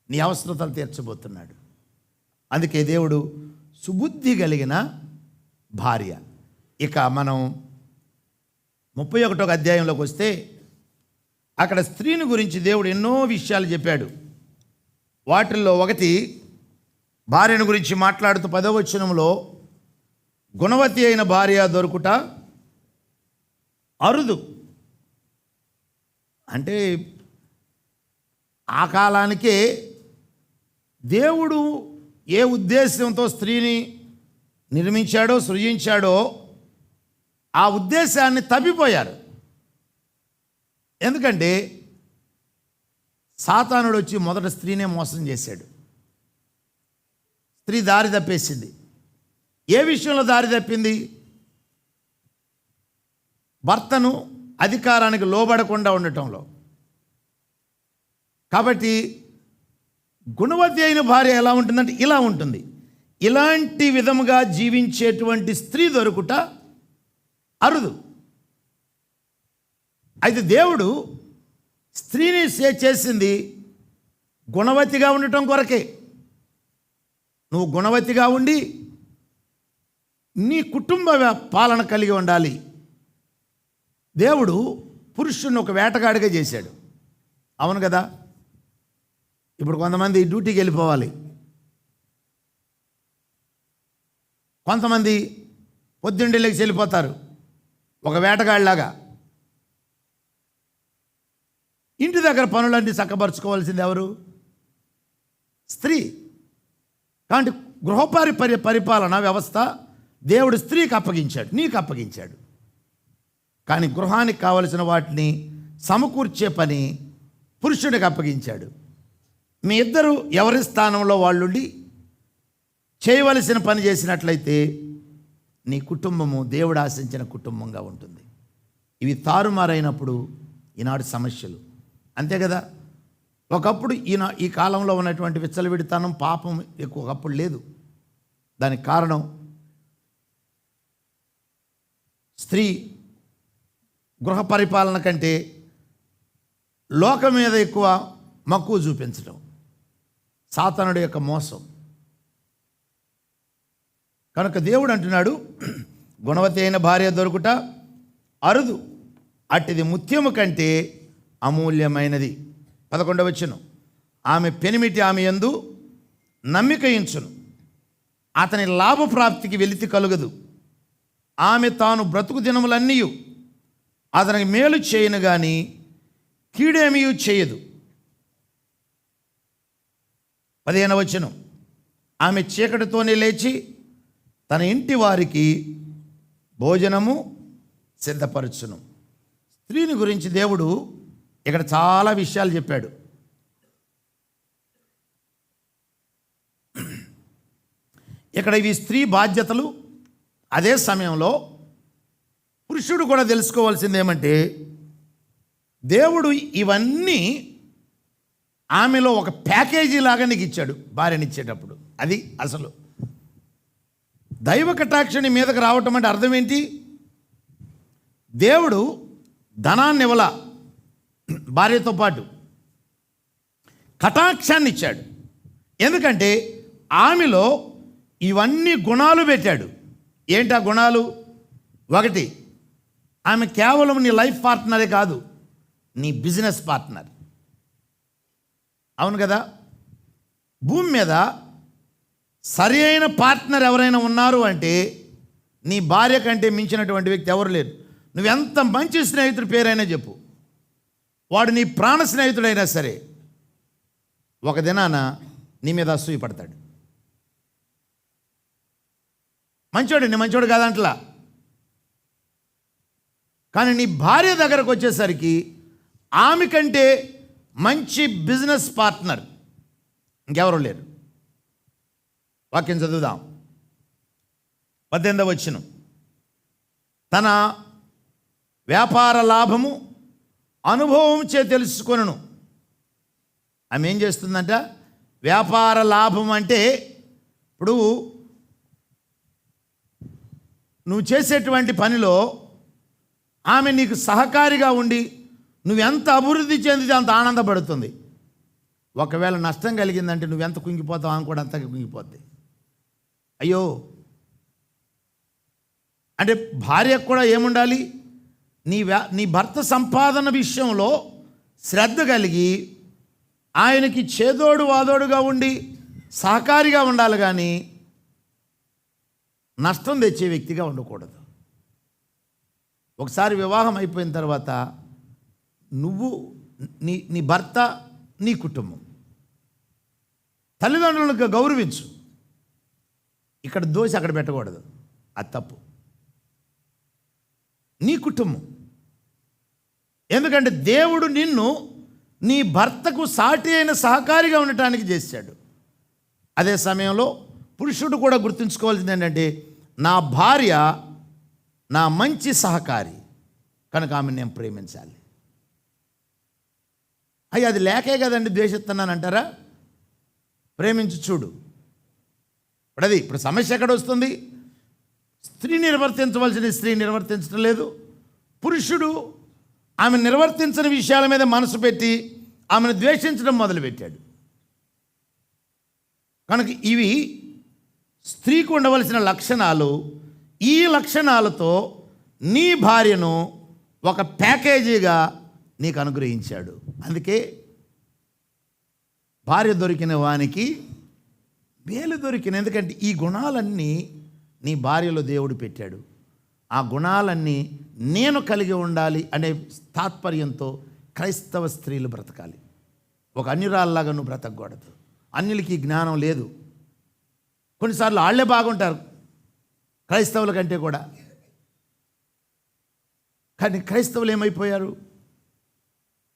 నీ అవసరతలు తీర్చబోతున్నాడు. అందుకే దేవుడు సుబుద్ధి కలిగిన భార్య. ఇక మనం 31వ అధ్యాయంలోకి వస్తే అక్కడ స్త్రీని గురించి దేవుడు ఎన్నో విషయాలు చెప్పాడు. వాటిల్లో ఒకటి, భార్యను గురించి మాట్లాడుతూ 10వ వచనంలో, గుణవతి అయిన భార్య దొరుకుట అరుదు. అంటే ఆ కాలానికే దేవుడు ఏ ఉద్దేశంతో స్త్రీని నిర్మించాడో, సృజించాడో ఆ ఉద్దేశాన్ని తప్పిపోయారు. ఎందుకంటే సాతానుడు వచ్చి మొదట స్త్రీనే మోసం చేశాడు. స్త్రీ దారి తప్పేసింది. ఏ విషయంలో దారి తప్పింది? భర్తను అధికారానికి లోబడకుండా ఉండటంలో. కాబట్టి గుణవతి అయిన భార్య ఎలా ఉంటుందంటే ఇలా ఉంటుంది. ఇలాంటి విధముగా జీవించేటువంటి స్త్రీ దొరుకుట అరుదు. అయితే దేవుడు స్త్రీని చేసింది గుణవతిగా ఉండటం కొరకే. నువ్వు గుణవతిగా ఉండి నీ కుటుంబ పాలన కలిగి ఉండాలి. దేవుడు పురుషుడిని ఒక వేటగాడిగా చేశాడు, అవును కదా? ఇప్పుడు కొంతమంది డ్యూటీకి వెళ్ళిపోవాలి, కొంతమంది పొద్దుండేళ్ళకి వెళ్ళిపోతారు ఒక వేటగాడిలాగా. ఇంటి దగ్గర పనులన్నీ చక్కబరుచుకోవాల్సింది ఎవరు? స్త్రీ. కాబట్టి పరిపాలన వ్యవస్థ దేవుడు స్త్రీకి అప్పగించాడు, నీకు అప్పగించాడు. కానీ గృహానికి కావలసిన వాటిని సమకూర్చే పని పురుషుడికి అప్పగించాడు. మీ ఇద్దరు ఎవరి స్థానంలో వాళ్ళుండి చేయవలసిన పని చేసినట్లయితే నీ కుటుంబము దేవుడు ఆశించిన కుటుంబంగా ఉంటుంది. ఇవి తారుమారైనప్పుడు ఈనాడు సమస్యలు, అంతే కదా. ఒకప్పుడు ఈ కాలంలో ఉన్నటువంటి విచ్చలవిడితనం, పాపం ఒకప్పుడు లేదు. దానికి కారణం స్త్రీ గృహ పరిపాలన కంటే లోకం మీద ఎక్కువ మక్కువ చూపించడం, సాతానుడి యొక్క మోసం. కనుక దేవుడు అంటున్నాడు, గుణవతి అయిన భార్య దొరుకుట అరుదు, అట్టిది ముత్యము కంటే అమూల్యమైనది. 11వ వచనం, ఆమె పెనిమిటి ఆమె యందు నమ్మిక ఉంచును, అతని లాభప్రాప్తికి వెలితి కలుగదు. ఆమె తాను బ్రతుకు దినములన్నీ అతనికి మేలు చేయను గాని కీడేమీ చేయదు. 15వ వచనం, ఆమె చీకటితోనే లేచి తన ఇంటి వారికి భోజనము సిద్ధపరచును. స్త్రీని గురించి దేవుడు ఇక్కడ చాలా విషయాలు చెప్పాడు. ఇక్కడ ఇవి స్త్రీ బాధ్యతలు. అదే సమయంలో పురుషుడు కూడా తెలుసుకోవాల్సింది ఏమంటే, దేవుడు ఇవన్నీ ఆమెలో ఒక ప్యాకేజీ లాగా నీకు ఇచ్చాడు భార్యనిచ్చేటప్పుడు. అది అసలు దైవ కటాక్షని మీదకి రావటం అంటే అర్థం ఏంటి? దేవుడు ధనాన్ని ఇవ్వలా, భార్యతో పాటు కటాక్షాన్ని ఇచ్చాడు. ఎందుకంటే ఆమెలో ఇవన్నీ గుణాలు పెట్టాడు. ఏంటి ఆ గుణాలు? ఒకటి, ఆమె కేవలం నీ లైఫ్ పార్ట్నరే కాదు, నీ బిజినెస్ పార్ట్నర్. అవును కదా. భూమి మీద సరి అయిన పార్ట్నర్ ఎవరైనా ఉన్నారు అంటే నీ భార్య కంటే మించినటువంటి వ్యక్తి ఎవరు లేరు. నువ్వెంత మంచి స్నేహితుడి పేరైనా చెప్పు, వాడు నీ ప్రాణ స్నేహితుడైనా సరే ఒక దినాన నీ మీద అసూయ పడతాడు. మంచోడు కాదంటలా, కానీ నీ భార్య దగ్గరకు వచ్చేసరికి ఆమె కంటే మంచి బిజినెస్ పార్ట్నర్ ఇంకెవరు లేరు. వాక్యం చదువుదాం. 18వ వచనం, తన వ్యాపార లాభము అనుభవం చే తెలుసుకొనును. ఆమె ఏం చేస్తుందంట? వ్యాపార లాభం అంటే ఇప్పుడు నువ్వు చేసేటువంటి పనిలో ఆమె నీకు సహకారిగా ఉండి నువ్వెంత అభివృద్ధి చెందితే అంత ఆనందపడుతుంది. ఒకవేళ నష్టం కలిగిందంటే నువ్వెంత కుంగిపోతావు, ఆమె కూడా అంత కుంగిపోద్ది. అయ్యో, అంటే భార్యకు కూడా ఏముండాలి? నీ భర్త సంపాదన విషయంలో శ్రద్ధ కలిగి ఆయనకి చేదోడు వాదోడుగా ఉండి సహకారిగా ఉండాలి, కానీ నష్టం తెచ్చే వ్యక్తిగా ఉండకూడదు. ఒకసారి వివాహం అయిపోయిన తర్వాత నువ్వు నీ భర్త, నీ కుటుంబం, తల్లిదండ్రులకు గౌరవించు. ఇక్కడ దోషి అక్కడ పెట్టకూడదు, అది తప్పు. నీ కుటుంబం, ఎందుకంటే దేవుడు నిన్ను నీ భర్తకు సాటి అయిన సహకారిగా ఉండటానికి చేశాడు. అదే సమయంలో పురుషుడు కూడా గుర్తుంచుకోవాల్సింది ఏంటంటే, నా భార్య నా మంచి సహకారి కనుక ఆమెను నేను ప్రేమించాలి. అయ్యి అది లేకే కదండి ద్వేషిస్తున్నాను అంటారా? ప్రేమించి చూడు. ఇప్పుడు సమస్య ఎక్కడ వస్తుంది? స్త్రీ నిర్వర్తించవలసిన స్త్రీ నిర్వర్తించడం లేదు, పురుషుడు ఆమె నిర్వర్తించని విషయాల మీద మనసు పెట్టి ఆమెను ద్వేషించడం మొదలుపెట్టాడు. కనుక ఇవి స్త్రీకి ఉండవలసిన లక్షణాలు. ఈ లక్షణాలతో నీ భార్యను ఒక ప్యాకేజీగా నీకు అనుగ్రహించాడు. అందుకే భార్య దొరికిన వానికి వేలు దొరికిన. ఎందుకంటే ఈ గుణాలన్నీ నీ భార్యలో దేవుడు పెట్టాడు. ఆ గుణాలన్నీ నేను కలిగి ఉండాలి అనే తాత్పర్యంతో క్రైస్తవ స్త్రీలు బ్రతకాలి. ఒక అన్యురాల్లాగా నువ్వు బ్రతకూడదు. అన్యులకి జ్ఞానం లేదు. కొన్నిసార్లు వాళ్ళే బాగుంటారు క్రైస్తవుల కంటే కూడా. కానీ క్రైస్తవులు ఏమైపోయారు?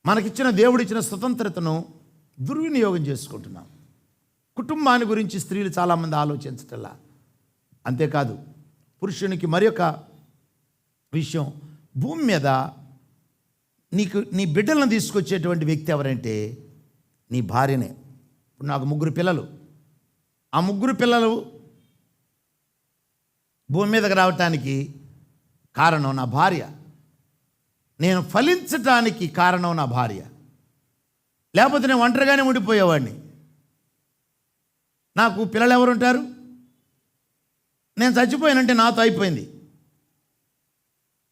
మనకిచ్చిన దేవుడిచ్చిన స్వతంత్రతను దుర్వినియోగం చేసుకుంటున్నాం. కుటుంబాన్ని గురించి స్త్రీలు చాలామంది ఆలోచించటల్లా. అంతేకాదు, పురుషునికి మరి ఒక విషయం, భూమి మీద నీ బిడ్డలను తీసుకొచ్చేటువంటి వ్యక్తి ఎవరంటే నీ భార్యనే. ఇప్పుడు నాకు 3 పిల్లలు. ఆ 3 పిల్లలు భూమి మీదకి రావటానికి కారణం నా భార్య. నేను ఫలించటానికి కారణం నా భార్య. లేకపోతే నేను ఒంటరిగానే ఉండిపోయేవాడిని. నాకు పిల్లలు ఎవరుంటారు? నేను చచ్చిపోయానంటే నాతో అయిపోయింది.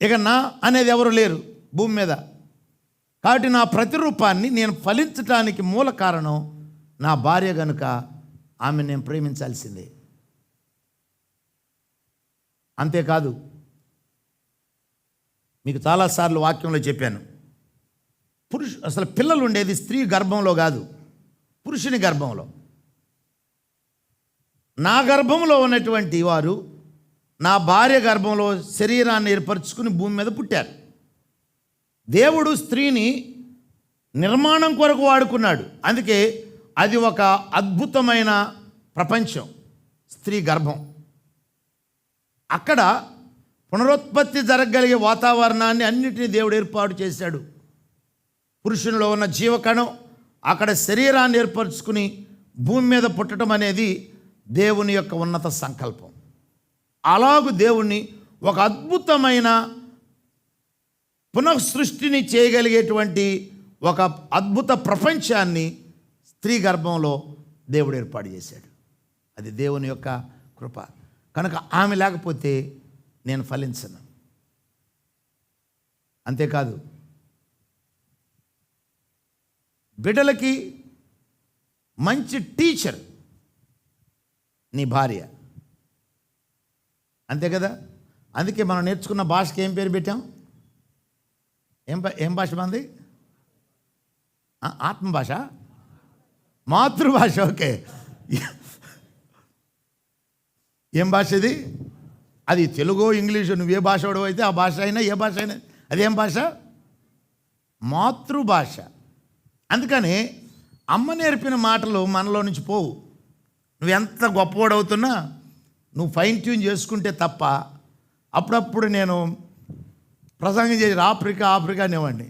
ఇక నా అనేది ఎవరు లేరు భూమి మీద. కాబట్టి నా ప్రతిరూపాన్ని నేను ఫలించటానికి మూల కారణం నా భార్య కనుక ఆమె నేను ప్రేమించాల్సిందే. అంతేకాదు, మీకు చాలాసార్లు వాక్యంలో చెప్పాను, అసలు పిల్లలు ఉండేది స్త్రీ గర్భంలో కాదు, పురుషుని గర్భంలో. నా గర్భంలో ఉన్నటువంటి వారు నా భార్య గర్భంలో శరీరాన్ని ఏర్పరచుకుని భూమి మీద పుట్టారు. దేవుడు స్త్రీని నిర్మాణం కొరకు వాడుకున్నాడు. అందుకే అది ఒక అద్భుతమైన ప్రపంచం, స్త్రీ గర్భం. అక్కడ పునరుత్పత్తి జరగగలిగే వాతావరణాన్ని అన్నిటినీ దేవుడు ఏర్పాటు చేశాడు. పురుషునిలో ఉన్న జీవకణం అక్కడ శరీరాన్ని ఏర్పరచుకుని భూమి మీద పుట్టడం అనేది దేవుని యొక్క ఉన్నత సంకల్పం. అలాగూ దేవుణ్ణి ఒక అద్భుతమైన పునఃసృష్టిని చేయగలిగేటువంటి ఒక అద్భుత ప్రపంచాన్ని స్త్రీ గర్భంలో దేవుడు ఏర్పాటు చేశాడు. అది దేవుని యొక్క కృప. కనుక ఆమె లేకపోతే నేను ఫలించను. అంతేకాదు, బిడ్డలకి మంచి టీచర్ నీ భార్య. అంతే కదా. అందుకే మనం నేర్చుకున్న భాషకి ఏం పేరు పెట్టాం? ఏం భాష మంది? ఆత్మభాష, మాతృభాష. ఓకే, ఏం భాష ఇది? అది తెలుగు, ఇంగ్లీషు, నువ్వే భాష వాడు అయితే ఆ భాష అయినా ఏ భాష అయినా అదేం భాష? మాతృభాష. అందుకని అమ్మ నేర్పిన మాటలు మనలో నుంచి పోవు. నువ్వెంత గొప్పవాడవుతున్నా నువ్వు ఫైన్ ట్యూన్ చేసుకుంటే తప్ప. అప్పుడప్పుడు నేను ప్రసంగం చేసి ఆఫ్రికా అనేవాడిని.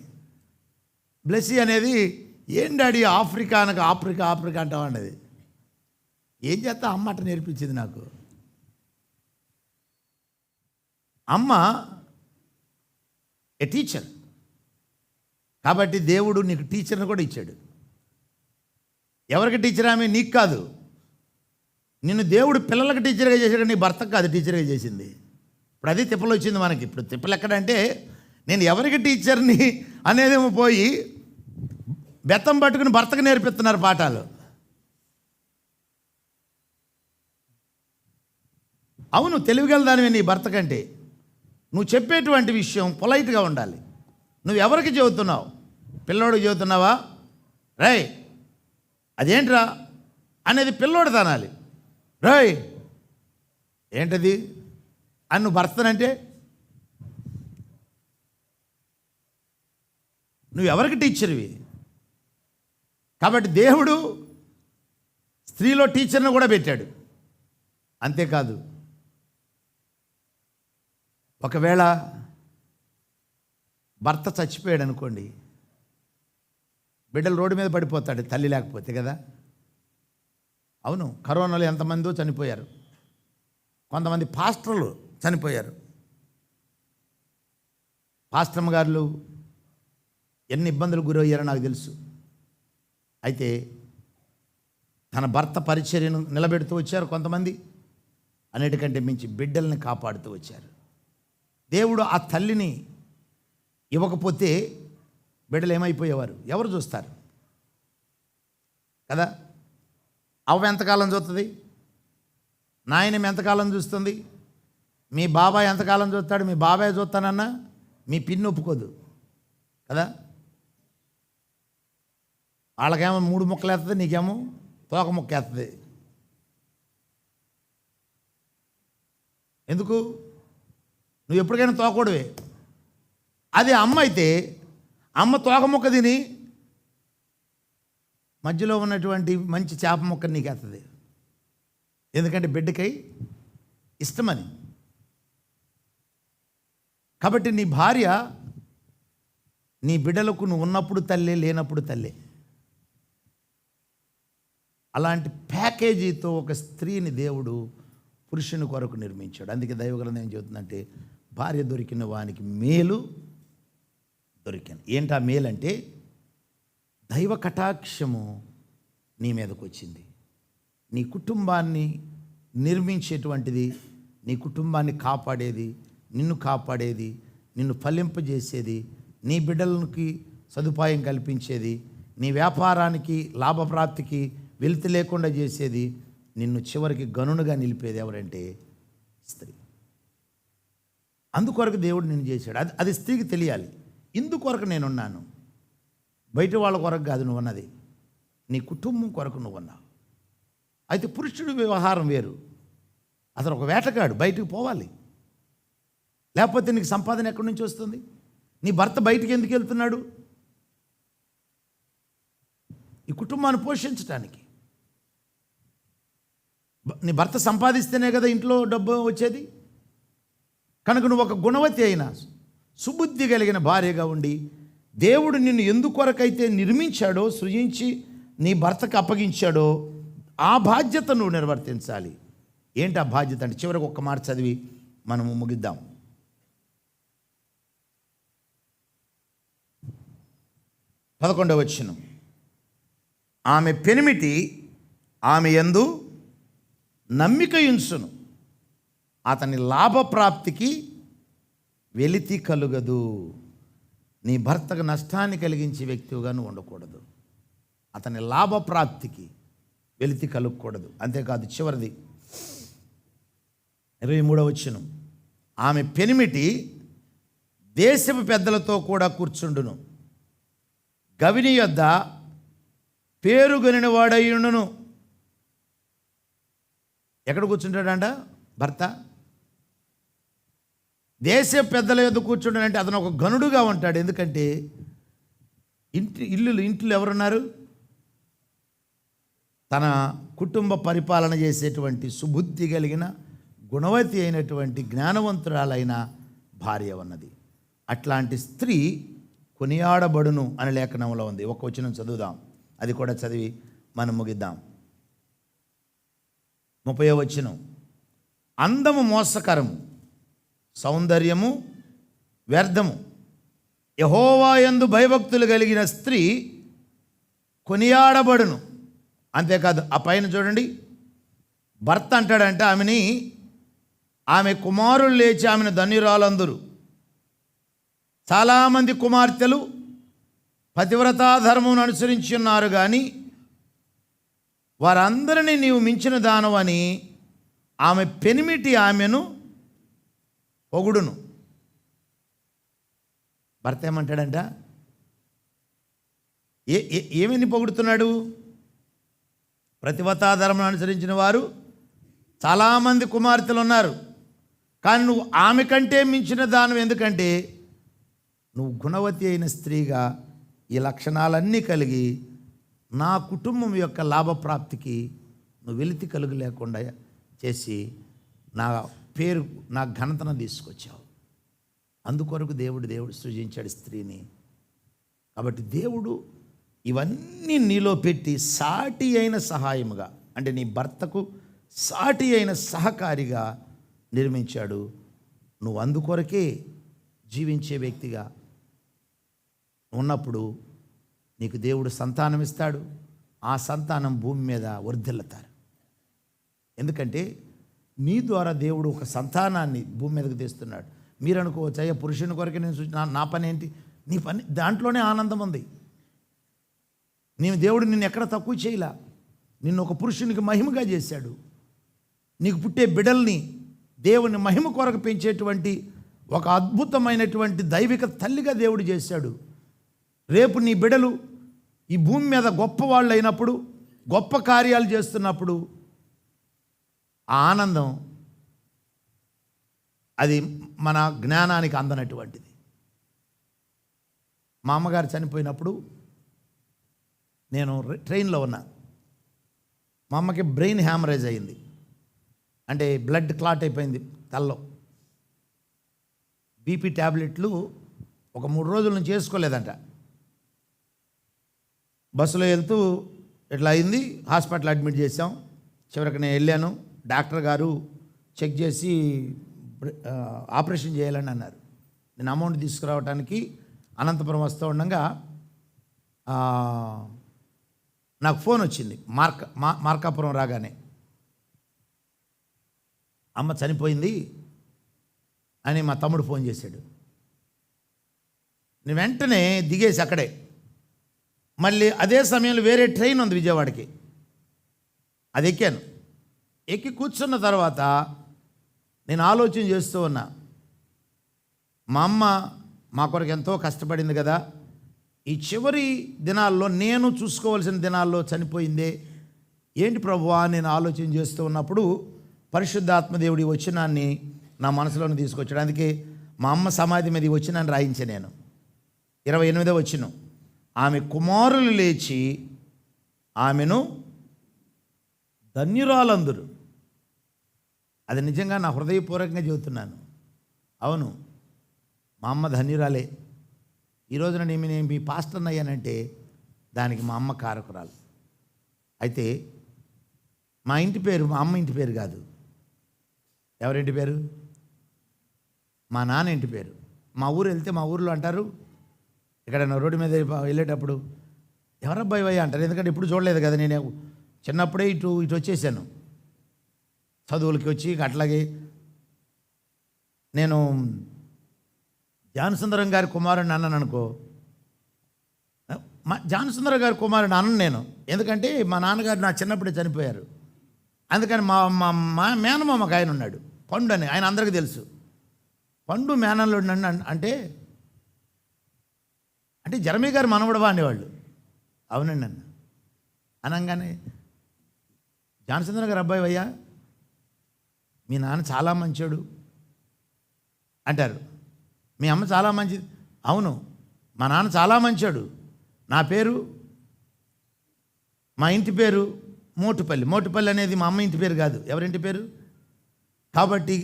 బ్లెస్సీ అనేది ఏం డాడీ ఆఫ్రికా అనక ఆఫ్రికా అంటామన్నది. ఏం చేస్తా, అమ్మ అట్ట నేర్పించింది నాకు. అమ్మ ఏ టీచర్. కాబట్టి దేవుడు నీకు టీచర్ని కూడా ఇచ్చాడు. ఎవరికి టీచర్? ఆమె నీకు కాదు. నిన్ను దేవుడు పిల్లలకు టీచర్గా చేశాడు, నీ భర్తకు కాదు టీచర్గా చేసింది. ఇప్పుడు అది తిప్పలు వచ్చింది మనకి. ఇప్పుడు తిప్పలు ఎక్కడంటే నేను ఎవరికి టీచర్ని అనేదేమో పోయి బెత్తం పట్టుకుని భర్తకు నేర్పిస్తున్నారు పాఠాలు. అవును, తెలివిగలదానివి నీ భర్త కంటే. నువ్వు చెప్పేటువంటి విషయం పొలైట్గా ఉండాలి. నువ్వు ఎవరికి చెబుతున్నావు? పిల్లోడికి చెబుతున్నావా? రై అదేంట్రా అనేది పిల్లోడు తనాలి. రై ఏంటది అని నువ్వు భర్తనంటే నువ్వు ఎవరికి టీచర్వి? కాబట్టి దేవుడు స్త్రీలో టీచర్ని కూడా పెట్టాడు. అంతేకాదు, ఒకవేళ భర్త చచ్చిపోయాడు అనుకోండి, బిడ్డలు రోడ్డు మీద పడిపోతాడు తల్లి లేకపోతే కదా. అవును, కరోనాలో ఎంతమందో చనిపోయారు. కొంతమంది పాస్టర్లు చనిపోయారు. పాస్టర్మ గారు ఎన్ని ఇబ్బందులు గురయ్యారో నాకు తెలుసు. అయితే తన భర్త పరిచర్యను నిలబెడుతూ వచ్చారు కొంతమంది. అన్నిటికంటే మించి బిడ్డల్ని కాపాడుతూ వచ్చారు. దేవుడు ఆ తల్లిని ఇవ్వకపోతే బిడ్డలు ఏమైపోయేవారు? ఎవరు చూస్తారు కదా. అవ్వ ఎంతకాలం చూస్తుంది? నాయనమ్మ ఎంతకాలం చూస్తుంది? మీ బాబాయ్ ఎంతకాలం చూస్తాడు? మీ బాబాయ్ చూస్తానన్నా మీ పిన్ని ఒప్పుకోదు కదా. వాళ్ళకేమో 3 ముక్కలు వేస్తుంది, నీకేమో తోక ముక్క వేస్తుంది. ఎందుకు? నువ్వు ఎప్పటికైనా తోకూడవే. అదే అమ్మ అయితే అమ్మ తోక ముక్క తిని మధ్యలో ఉన్నటువంటి మంచి చేప ముక్క నీకు ఎత్తది, ఎందుకంటే బిడ్డకై ఇష్టమని. కాబట్టి నీ భార్య నీ బిడ్డలకు నువ్వు ఉన్నప్పుడు తల్లే, లేనప్పుడు తల్లే. అలాంటి ప్యాకేజీతో ఒక స్త్రీని దేవుడు పురుషుని కొరకు నిర్మించాడు. అందుకే దైవగ్రంథం ఏం చెబుతుందంటే, భార్య దొరికిన వానికి మేలు దొరికింది. ఏంటా మేలు అంటే, దైవ కటాక్షము నీ మీదకు వచ్చింది. నీ కుటుంబాన్ని నిర్మించేటువంటిది, నీ కుటుంబాన్ని కాపాడేది, నిన్ను కాపాడేది, నిన్ను ఫలింపజేసేది, నీ బిడ్డలకి సదుపాయం కల్పించేది, నీ వ్యాపారానికి లాభప్రాప్తికి వెలితి లేకుండా చేసేది, నిన్ను చివరికి గనునుగా నిలిపేది ఎవరంటే స్త్రీ. అందుకొరకు దేవుడు నిన్ను చేశాడు. అది స్త్రీకి తెలియాలి. ఇందుకొరకు నేనున్నాను, బయట వాళ్ళ కొరకు కాదు నువ్వు ఉన్నది, నీ కుటుంబం కొరకు నువ్వు ఉన్నావు. అయితే పురుషుడి వ్యవహారం వేరు. అతను ఒక వేటగాడు, బయటకు పోవాలి, లేకపోతే నీకు సంపాదన ఎక్కడి నుంచి వస్తుంది? నీ భర్త బయటికి ఎందుకు వెళ్తున్నాడు? ఈ కుటుంబాన్ని పోషించడానికి. నీ భర్త సంపాదిస్తేనే కదా ఇంట్లో డబ్బు వచ్చేది. కనుక నువ్వు ఒక గుణవతి అయిన సుబుద్ధి కలిగిన భార్యగా ఉండి, దేవుడు నిన్ను ఎందుకొరకైతే నిర్మించాడో, సృజించి నీ భర్తకు అప్పగించాడో ఆ బాధ్యత నువ్వు నిర్వర్తించాలి. ఏంటి ఆ బాధ్యత అంటే, చివరికి ఒక్క మాట చదివి మనము ముగిద్దాం. 11వ వచనం, ఆమె పెనిమిటి ఆమె యందు నమ్మిక ఉంచును, అతని లాభప్రాప్తికి వెలితి కలుగదు. నీ భర్తకు నష్టాన్ని కలిగించే వ్యక్తిగా నువ్వు ఉండకూడదు. అతని లాభప్రాప్తికి వెలితి కలగకూడదు. అంతేకాదు, చివరిది 23వ వచనం, ఆమె పెనిమిటి దేశపు పెద్దలతో కూడా కూర్చుండును, గవిని యొద్ద పేరుగొనిన వాడయ్యుండును. ఎక్కడ కూర్చుంటాడంట భర్త? దేశ పెద్దల యొద్ద కూర్చుంటాడంటే అతను ఒక గనుడుగా ఉంటాడు. ఎందుకంటే ఇంట్లో ఎవరున్నారు? తన కుటుంబ పరిపాలన చేసేటువంటి సుబుద్ధి కలిగిన గుణవతి అయినటువంటి జ్ఞానవంతురాలైన భార్య ఉన్నది. అట్లాంటి స్త్రీ కొనియాడబడును అనే లేఖనంలో ఉంది. ఒక వచనం చదువుదాం, అది కూడా చదివి మనం ముగిద్దాం. 30వ వచనం, అందము మోసకరము, సౌందర్యము వ్యర్థము, యెహోవా యందు భయభక్తులు కలిగిన స్త్రీ కొనియాడబడును. అంతేకాదు, ఆ పైన చూడండి, భర్త అంటాడంటే ఆమె కుమారులు లేచి ఆమెను ధన్యురాలందరూ. చాలామంది కుమార్తెలు పతివ్రతా ధర్మమును అనుసరించి ఉన్నారు, కానీ వారందరినీ నీవు మించిన దానవని ఆమె పెనిమిటి ఆమెను పొగుడును. భర్త ఏమంటాడంట? ఏమని పొగుడుతున్నాడు? పతివ్రతా ధర్మమును అనుసరించిన వారు చాలామంది కుమార్తెలు ఉన్నారు, కానీ నువ్వు ఆమె కంటే మించిన దానం. ఎందుకంటే నువ్వు గుణవతి అయిన స్త్రీగా ఈ లక్షణాలన్నీ కలిగి నా కుటుంబం యొక్క లాభప్రాప్తికి నువ్వు వెలితి కలుగు లేకుండా చేసి నా పేరు, నా ఘనతను తీసుకొచ్చావు. అందుకొరకు దేవుడు సృజించాడు స్త్రీని. కాబట్టి దేవుడు ఇవన్నీ నీలో పెట్టి సాటి అయిన సహాయముగా, అంటే నీ భర్తకు సాటి అయిన సహకారిగా నిర్మించాడు. నువ్వు అందుకొరకే జీవించే వ్యక్తిగా ఉన్నప్పుడు నీకు దేవుడు సంతానం ఇస్తాడు. ఆ సంతానం భూమి మీద వర్ధిల్లుతారు. ఎందుకంటే నీ ద్వారా దేవుడు ఒక సంతానాన్ని భూమి మీదకు తెస్తున్నాడు. మీరు అనుకోవచ్చు, అయ్యా పురుషుని కొరకే నేను నా పని ఏంటి? నీ పని దాంట్లోనే ఆనందం ఉంది. దేవుడు నిన్ను ఎక్కడ తక్కువ చేయలా. నిన్ను ఒక పురుషునికి మహిమగా చేశాడు. నీకు పుట్టే బిడ్డల్ని దేవుని మహిమ కొరకు పెంచేటువంటి ఒక అద్భుతమైనటువంటి దైవిక తల్లిగా దేవుడు చేశాడు. రేపు నీ బిడ్డలు ఈ భూమి మీద గొప్పవాళ్ళు అయినప్పుడు, గొప్ప కార్యాలు చేస్తున్నప్పుడు ఆ ఆనందం అది మన జ్ఞానానికి అందనటువంటిది. మా అమ్మగారు చనిపోయినప్పుడు నేను ట్రైన్లో ఉన్నా. మా అమ్మకి బ్రెయిన్ హ్యామరేజ్ అయింది, అంటే బ్లడ్ క్లాట్ అయిపోయింది తలలో. బీపీ ట్యాబ్లెట్లు ఒక 3 రోజుల నుంచి వేసుకోలేదంట. బస్సులో వెళ్తూ ఇట్లా అయింది, హాస్పిటల్ అడ్మిట్ చేసాం. చివరికి నేను వెళ్ళాను. డాక్టర్ గారు చెక్ చేసి ఆపరేషన్ చేయాలని అన్నారు. నేను అమౌంట్ తీసుకురావడానికి అనంతపురం వస్తూ ఉండగా నాకు ఫోన్ వచ్చింది. మార్కాపురం రాగానే అమ్మ చనిపోయింది అని మా తమ్ముడు ఫోన్ చేశాడు. నేను వెంటనే దిగేసి అక్కడే, మళ్ళీ అదే సమయంలో వేరే ట్రైన్ ఉంది విజయవాడకి, అది ఎక్కాను. ఎక్కి కూర్చున్న తర్వాత నేను ఆలోచన చేస్తూ ఉన్నా, మా అమ్మ మా కొరకు ఎంతో కష్టపడింది కదా, ఈ చివరి దినాల్లో నేను చూసుకోవాల్సిన దినాల్లో చనిపోయిందే ఏంటి ప్రభువా నేను ఆలోచన చేస్తూ ఉన్నప్పుడు పరిశుద్ధాత్మదేవుడి వచనాన్ని నా మనసులోకి తీసుకొచ్చాడు. అందుకే మా అమ్మ సమాధి మీద ఈ వచనాన్ని రాయించే నేను 28వ వచనం, ఆమె కుమారులు లేచి ఆమెను ధన్యురాలందురు. అది నిజంగా నా హృదయపూర్వకంగా చెబుతున్నాను. అవును, మా అమ్మ ధన్యురాలే. ఈ రోజున నేను మీ పాస్టర్ని అయ్యానంటే దానికి మా అమ్మ కారకురాలు. అయితే మా ఇంటి పేరు మా అమ్మ ఇంటి పేరు కాదు. ఎవరింటి పేరు? మా నాన్న ఇంటి పేరు. మా ఊరు వెళ్తే మా ఊర్లో అంటారు, ఇక్కడ రోడ్డు మీద వెళ్ళేటప్పుడు ఎవరబ్బాయి వయ్య అంటారు. ఎందుకంటే ఇప్పుడు చూడలేదు కదా, నేను చిన్నప్పుడే ఇటు వచ్చేసాను చదువులకి వచ్చి. అట్లాగే నేను జానసుందరం గారి కుమారుడిని అన్నాను అనుకో, జానసుందరం గారి కుమారుడిని అన్నను నేను. ఎందుకంటే మా నాన్నగారు నా చిన్నప్పుడే చనిపోయారు. అందుకని మా మేనమామకు ఆయన ఉన్నాడు, పండు అని, ఆయన అందరికీ తెలుసు. పండు మేనల్లో అంటే జరమీ గారు మనవడవా అనేవాళ్ళు. అవునండి అన్న అనగానే, జానసుందరం గారు అబ్బాయి అయ్యా, మీ నాన్న చాలా మంచోడు అంటారు. మీ అమ్మ చాలా మంచిది. అవును, మా నాన్న చాలా మంచోడు. నా పేరు, మా ఇంటి పేరు మోటుపల్లి. మోటుపల్లి అనేది మా అమ్మ ఇంటి పేరు కాదు, ఎవరింటి పేరు. కాబట్టి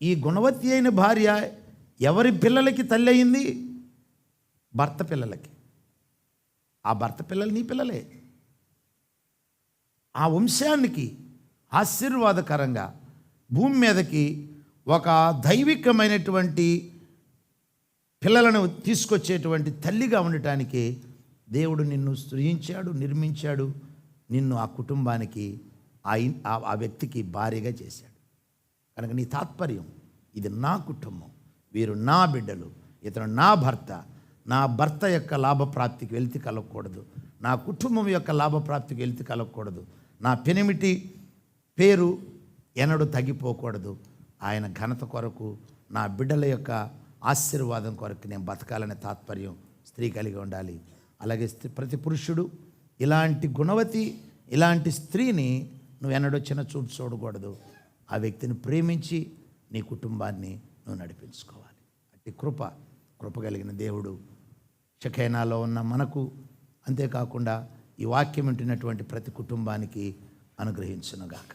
ఈ గుణవతి అయిన భార్య ఎవరి పిల్లలకి తల్లి అయింది? భర్త పిల్లలకి. ఆ భర్త పిల్లలు నీ పిల్లలే. ఆ వంశానికి ఆశీర్వాదకరంగా భూమి మీదకి ఒక దైవికమైనటువంటి పిల్లలను తీసుకొచ్చేటువంటి తల్లిగా ఉండటానికి దేవుడు నిన్ను సృజించాడు, నిర్మించాడు. నిన్ను ఆ కుటుంబానికి ఆ వ్యక్తికి భార్యగా చేశాడు. కనుక నీ తాత్పర్యం, ఇది నా కుటుంబం, వీరు నా బిడ్డలు, ఇతను నా భర్త. నా భర్త యొక్క లాభప్రాప్తికి వెళ్తి కలగకూడదు, నా కుటుంబం యొక్క లాభప్రాప్తికి వెళ్తి కలగకూడదు, నా పెనిమిటి పేరు ఎన్నడూ తగ్గిపోకూడదు. ఆయన ఘనత కొరకు, నా బిడ్డల యొక్క ఆశీర్వాదం కొరకు నేను బతకాలనే తాత్పర్యం స్త్రీ కలిగి ఉండాలి. అలాగే ప్రతి పురుషుడు ఇలాంటి గుణవతి, ఇలాంటి స్త్రీని నువ్వు ఎన్నడూ చిన్న చూపు చూడకూడదు. ఆ వ్యక్తిని ప్రేమించి నీ కుటుంబాన్ని నువ్వు నడిపించుకోవాలి. అట్టి కృప కలిగిన దేవుడు షకేనాలో ఉన్న మనకు, అంతేకాకుండా ఈ వాక్యం వింటున్నటువంటి ప్రతి కుటుంబానికి అనుగ్రహించునుగాక.